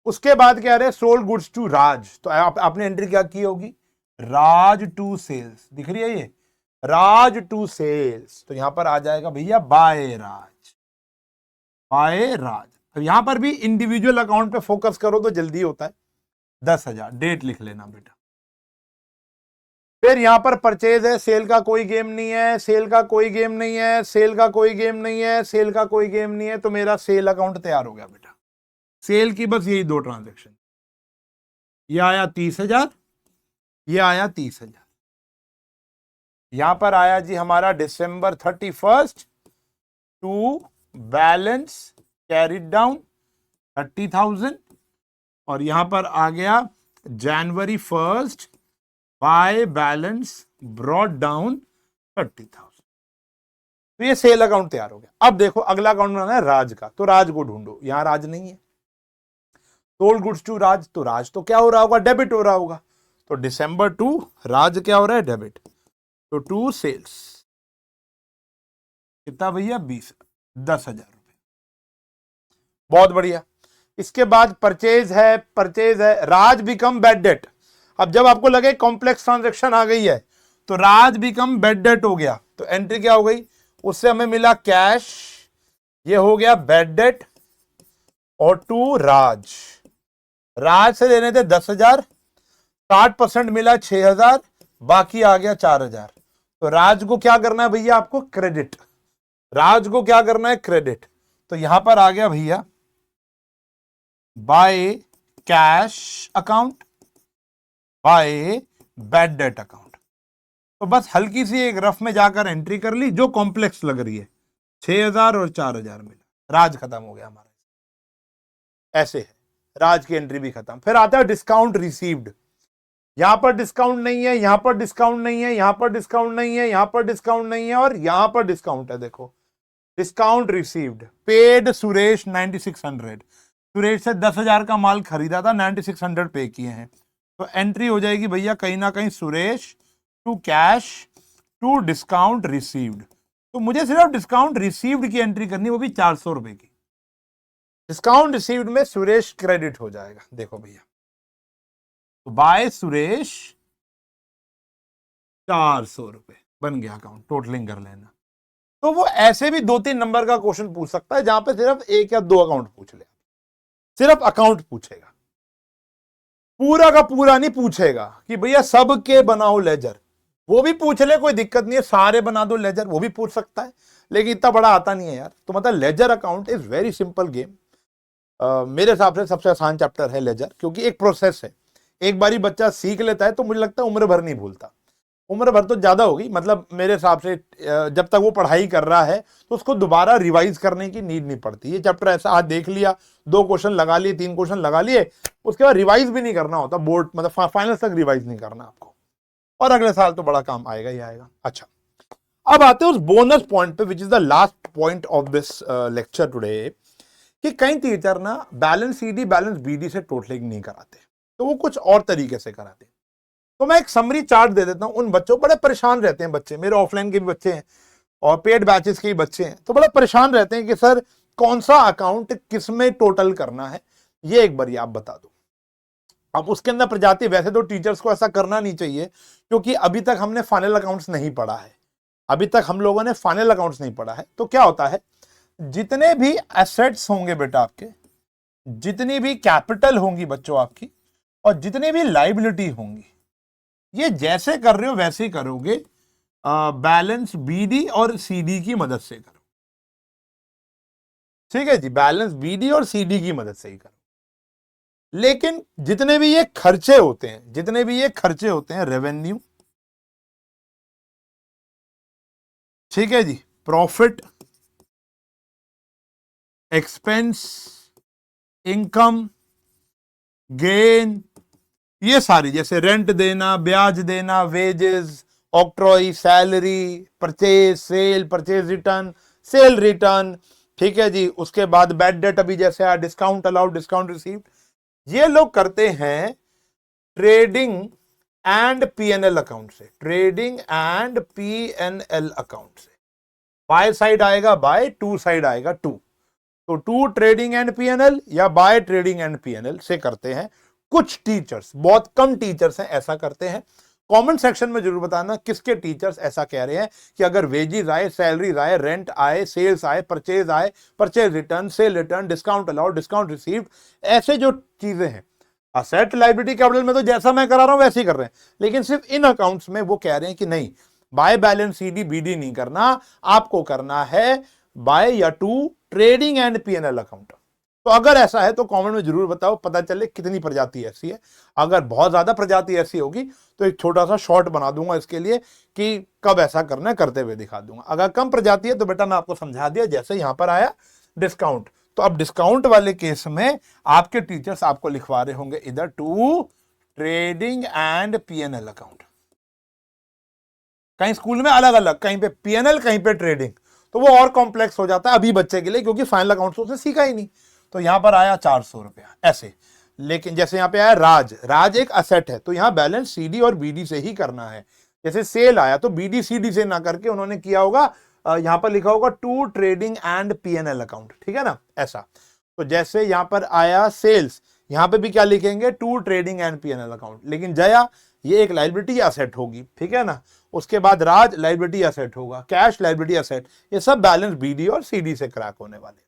उसके बाद क्या रहे, सोल्ड गुड्स टू राज, तो आपने एंट्री क्या की होगी, राज टू सेल्स, दिख रही है ये, राज टू सेल्स, तो यहां पर आ जाएगा भैया बाय राज, बाय राज। अब यहां पर भी इंडिविजुअल अकाउंट पे फोकस करो तो जल्दी होता है, 10,000, डेट लिख लेना बेटा। फिर यहां पर परचेज है, सेल का कोई गेम नहीं है, सेल का कोई गेम नहीं है, सेल का कोई गेम नहीं है, सेल का कोई गेम नहीं है, तो मेरा सेल अकाउंट तैयार हो गया बेटा। सेल की बस यही 2 ट्रांजैक्शन, ये आया 30,000, ये आया 30,000, यहां पर आया जी हमारा दिसंबर 31 टू बैलेंस कैरिड डाउन 30,000, और यहां पर आ गया जनवरी 1 बाय बैलेंस ब्रॉट डाउन 30,000, तो ये सेल अकाउंट तैयार हो गया। अब देखो अगला अकाउंट बनाना है राज का, तो राज को ढूंढो, यहां राज नहीं है, सोल्ड गुड्स टू राज, तो राज तो क्या हो रहा होगा, डेबिट हो रहा होगा, तो दिसंबर टू राज क्या हो रहा है, डेबिट, तो टू सेल्स कितना भैया, 10,000 रुपए, बहुत बढ़िया। इसके बाद परचेज है, परचेज है, राज बिकम बैड डेट। अब जब आपको लगे कॉम्प्लेक्स ट्रांजैक्शन आ गई है तो राज बिकम बैड डेट हो गया, तो एंट्री क्या हो गई, उससे हमें मिला कैश, ये हो गया बैड डेट, और टू राज, राज से लेने थे 10,000, 60% मिला 6,000, बाकी आ गया 4,000, तो राज को क्या करना है भैया, आपको क्रेडिट, राज को क्या करना है, क्रेडिट, तो यहां पर आ गया भैया by cash account, by bad debt account. तो बस हल्की सी एक रफ में जाकर एंट्री कर ली जो कॉम्प्लेक्स लग रही है, 6,000 और 4,000 मिला, राज खत्म हो गया हमारा, ऐसे है, राज की एंट्री भी खत्म। फिर आता है डिस्काउंट रिसीव्ड, यहां पर डिस्काउंट नहीं है, यहां पर डिस्काउंट नहीं है, यहां पर डिस्काउंट नहीं है, यहां पर डिस्काउंट नहीं है, और यहां पर डिस्काउंट है, देखो discount received, paid Suresh 9600, Suresh से 10,000 का माल खरीदा था, 9600 पे किए हैं, तो एंट्री हो जाएगी भैया कहीं ना कहीं Suresh to cash to discount received, तो मुझे सिर्फ डिस्काउंट रिसीव्ड की एंट्री करनी, वो भी 400 रुपए की, डिस्काउंट रिसीव्ड में सुरेश क्रेडिट हो जाएगा, देखो भैया, तो बाय सुरेश 400 रुपए बन गया अकाउंट, टोटलिंग कर लेना। तो वो ऐसे भी 2-3 नंबर का क्वेश्चन पूछ सकता है जहां पे सिर्फ 1 या 2 अकाउंट पूछ ले, सिर्फ अकाउंट पूछेगा, पूरा का पूरा नहीं पूछेगा कि भैया सबके बनाओ लेजर, वो भी पूछ ले, कोई दिक्कत नहीं है, सारे बना दो लेजर, वो भी पूछ सकता है, लेकिन इतना बड़ा आता नहीं है यार। तो मतलब ledger account is very simple game, मेरे हिसाब से सबसे आसान चैप्टर है लेजर, क्योंकि एक प्रोसेस है, एक बारी बच्चा सीख लेता है तो मुझे लगता है उम्र भर नहीं भूलता, उम्र भर तो ज्यादा होगी, मतलब मेरे हिसाब से जब तक वो पढ़ाई कर रहा है तो उसको दोबारा रिवाइज करने की नीड नहीं पड़ती। ये चैप्टर ऐसा आज देख लिया, 2 क्वेश्चन लगा लिए, 3 क्वेश्चन लगा लिए, उसके बाद रिवाइज भी नहीं करना होता, बोर्ड मतलब फाइनल तक रिवाइज नहीं करना आपको, और अगले साल तो बड़ा काम आएगा ही आएगा। अच्छा, अब आते हैं उस बोनस पॉइंट पे, which is the last point of this lecture today, कि कई टीचर ना बैलेंस CD बैलेंस BD से टोटलिंग नहीं कराते, तो वो कुछ और तरीके से कराते हैं। तो मैं एक समरी चार्ट दे देता हूं उन बच्चों, बड़े परेशान रहते हैं बच्चे, मेरे ऑफलाइन के भी बच्चे हैं और पेड बैचेस के भी बच्चे हैं, तो बड़ा परेशान रहते हैं कि सर कौन सा अकाउंट किस में टोटल करना है, ये एक बार आप बता दो। अब उसके अंदर प्रजाति, वैसे तो टीचर्स को ऐसा करना नहीं चाहिए क्योंकि अभी तक हमने फाइनल अकाउंट्स नहीं पढ़ा है, अभी तक हम लोगों ने फाइनल अकाउंट्स नहीं पढ़ा है। तो क्या होता है, जितने भी एसेट्स होंगे बेटा आपके, जितनी भी कैपिटल होंगी बच्चों आपकी, और जितनी भी लाइबिलिटी होंगी, ये जैसे कर रहे हो वैसे ही करोगे, बैलेंस बीडी और सीडी की मदद से करो। ठीक है जी, बैलेंस बीडी और सीडी की मदद से ही करो। लेकिन जितने भी ये खर्चे होते हैं, जितने भी ये खर्चे होते हैं, रेवेन्यू, ठीक है जी, प्रॉफिट, एक्सपेंस, इनकम, गेन, ये सारी, जैसे रेंट देना, ब्याज देना, wages, octroi, salary, purchase, sale, purchase return, sale return, ठीक है जी, उसके बाद बैड डेट अभी जैसे आया, डिस्काउंट अलाउड, डिस्काउंट रिसीव्ड, ये लोग करते हैं ट्रेडिंग एंड पीएनएल अकाउंट से, ट्रेडिंग एंड पीएनएल अकाउंट से। बाय साइड आएगा बाय, टू साइड आएगा टू, तो टू ट्रेडिंग एंड पीएनएल या बाय ट्रेडिंग एंड पीएनएल से करते हैं। कुछ टीचर्स, बहुत कम टीचर्स हैं ऐसा करते हैं। कमेंट सेक्शन में जरूर बताना किसके टीचर्स ऐसा कह रहे हैं कि अगर वेजेस आए, सैलरी आए, रेंट आए, सेल्स आए, purchase return, sale return, discount allowed, discount received, ऐसे जो चीजें हैं, असेट लायबिलिटी कैपिटल में तो जैसा मैं करा रहा हूं वैसे ही कर रहे हैं, लेकिन सिर्फ इन अकाउंट्स में वो कह रहे हैं कि नहीं, बाय बैलेंस सीडी बीडी नहीं करना, आपको करना है बाय या to trading and PNL account. तो अगर ऐसा है तो कमेंट में जरूर बताओ, पता चले कितनी प्रजाति ऐसी है। अगर बहुत ज्यादा प्रजाति ऐसी होगी तो एक छोटा सा शॉर्ट बना दूंगा इसके लिए कि कब ऐसा करना है, करते हुए दिखा दूंगा। अगर कम प्रजाति है तो बेटा मैं आपको समझा दिया, जैसे यहां पर आया डिस्काउंट, तो अब डिस्काउंट वाले केस में आपके टीचर्स आपको लिखवा रहे होंगे इधर to trading and PNL account. कहीं स्कूल में अलग अलग, कहीं पे पीएनएल, कहीं पे ट्रेडिंग, तो वो और कॉम्प्लेक्स हो जाता है अभी बच्चे के लिए, क्योंकि फाइनल अकाउंट्स उसने सीखा ही नहीं। तो यहां पर आया 400 रुपया ऐसे। लेकिन जैसे यहां पे आया राज एक असेट है, तो यहां बैलेंस सीडी और बीडी से ही करना है। जैसे सेल आया तो बीडी सीडी से ना करके उन्होंने किया होगा, यहां पर लिखा होगा to trading and PNL account, ठीक है ना, ऐसा। तो जैसे यहां पर आया सेल्स, यहां पे भी क्या लिखेंगे, to trading and PNL account. लेकिन जया ये एक लायबिलिटी असेट होगी, ठीक है ना। उसके बाद राज लायबिलिटी असेट होगा, कैश लायबिलिटी असेट, ये सब बैलेंस बीडी और सीडी से क्रैक होने वाले।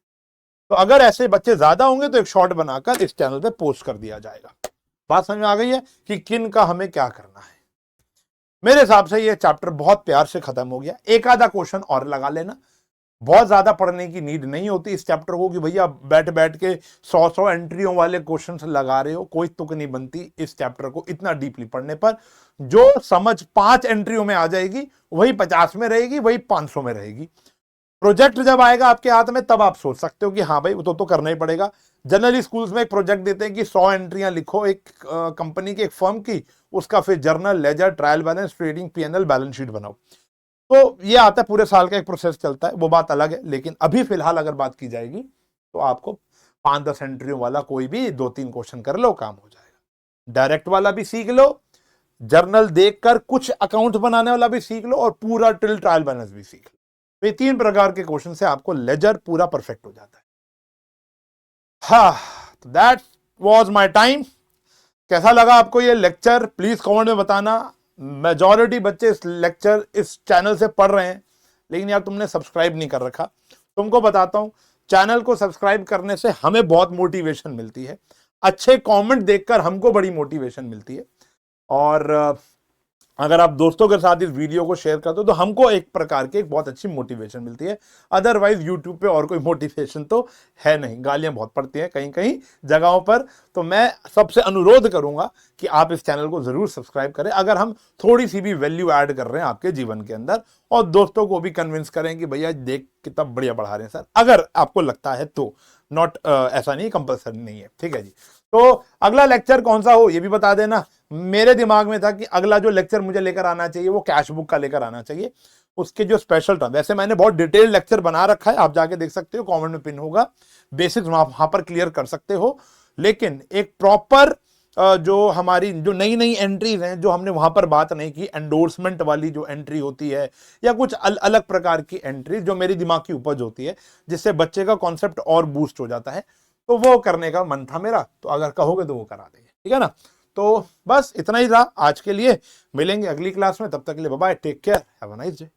तो अगर ऐसे बच्चे ज्यादा होंगे तो एक शॉर्ट बनाकर इस चैनल पे पोस्ट कर दिया जाएगा। बात समझ में आ गई है कि किन का हमें क्या करना है। मेरे हिसाब से ये चैप्टर बहुत प्यार से खत्म हो गया। एक आधा क्वेश्चन और लगा लेना, बहुत ज्यादा पढ़ने की नीड नहीं होती इस चैप्टर को कि भैया बैठ बैठ के 100 एंट्रियों वाले क्वेश्चन लगा रहे हो, कोई तुक नहीं बनती इस चैप्टर को इतना डीपली पढ़ने पर। जो समझ 5 एंट्रियों में आ जाएगी वही 50 में रहेगी, वही 500 में रहेगी। प्रोजेक्ट जब आएगा आपके हाथ में तब आप सोच सकते हो कि हाँ भाई वो तो करना ही पड़ेगा। जनरली स्कूल्स में एक प्रोजेक्ट देते हैं कि 100 एंट्रियां लिखो एक कंपनी की, एक फर्म की, उसका फिर journal, ledger, trial balance, trading, PNL, balance sheet बनाओ। तो ये आता है, पूरे साल का एक प्रोसेस चलता है, वो बात अलग है। लेकिन अभी फिलहाल अगर बात की जाएगी तो आपको 5-10 एंट्रियों वाला कोई भी 2-3 क्वेश्चन कर लो, काम हो जाएगा। डायरेक्ट वाला भी सीख लो, जर्नल देखकर कुछ अकाउंट बनाने वाला भी सीख लो, और पूरा टिल ट्रायल बैलेंस भी सीख लो। तो ये 3 प्रकार के क्वेश्चन से आपको लेजर पूरा परफेक्ट हो जाता है। हाँ, तो दैट वाज माय टाइम। कैसा लगा आपको ये लेक्चर, प्लीज कमेंट में बताना। मेजॉरिटी बच्चे इस लेक्चर इस चैनल से पढ़ रहे हैं, लेकिन यार तुमने सब्सक्राइब नहीं कर रखा। तुमको बताता हूं, चैनल को सब्सक्राइब करने से हमें बहुत मोटिवेशन मिलती है, अच्छे कमेंट देखकर हमको बड़ी मोटिवेशन मिलती है, और अगर आप दोस्तों के साथ इस वीडियो को शेयर करते हो तो हमको एक प्रकार की एक बहुत अच्छी मोटिवेशन मिलती है। अदरवाइज यूट्यूब पे और कोई मोटिवेशन तो है नहीं, गालियां बहुत पड़ती हैं कहीं कहीं जगहों पर। तो मैं सबसे अनुरोध करूंगा कि आप इस चैनल को जरूर सब्सक्राइब करें, अगर हम थोड़ी सी भी वैल्यू ऐड कर रहे हैं आपके जीवन के अंदर, और दोस्तों को भी कन्विंस करें कि भैया देख कितना बढ़िया पढ़ा रहे हैं सर, अगर आपको लगता है तो। नॉट ऐसा नहीं, कंपल्सरी नहीं है, ठीक है जी। तो अगला लेक्चर कौन सा हो ये भी बता देना। मेरे दिमाग में था कि अगला जो लेक्चर मुझे लेकर आना चाहिए वो कैश बुक का लेकर आना चाहिए, उसके जो स्पेशल टर्म, वैसे मैंने बहुत डिटेल लेक्चर बना रखा है, आप जाके देख सकते हो, कमेंट में पिन होगा, बेसिक्स वहां पर क्लियर कर सकते हो। लेकिन एक प्रॉपर जो हमारी जो नई नई एंट्रीज हैं जो हमने वहां पर बात नहीं की, एंडोर्समेंट वाली जो एंट्री होती है या कुछ अलग प्रकार की एंट्री जो मेरी दिमाग की उपज होती है, जिससे बच्चे का कॉन्सेप्ट और बूस्ट हो जाता है, तो वो करने का मन था मेरा। तो अगर कहोगे तो वो करा देंगे, ठीक है ना। तो बस इतना ही रहा आज के लिए, मिलेंगे अगली क्लास में, तब तक के लिए bye bye, take care, have a nice day.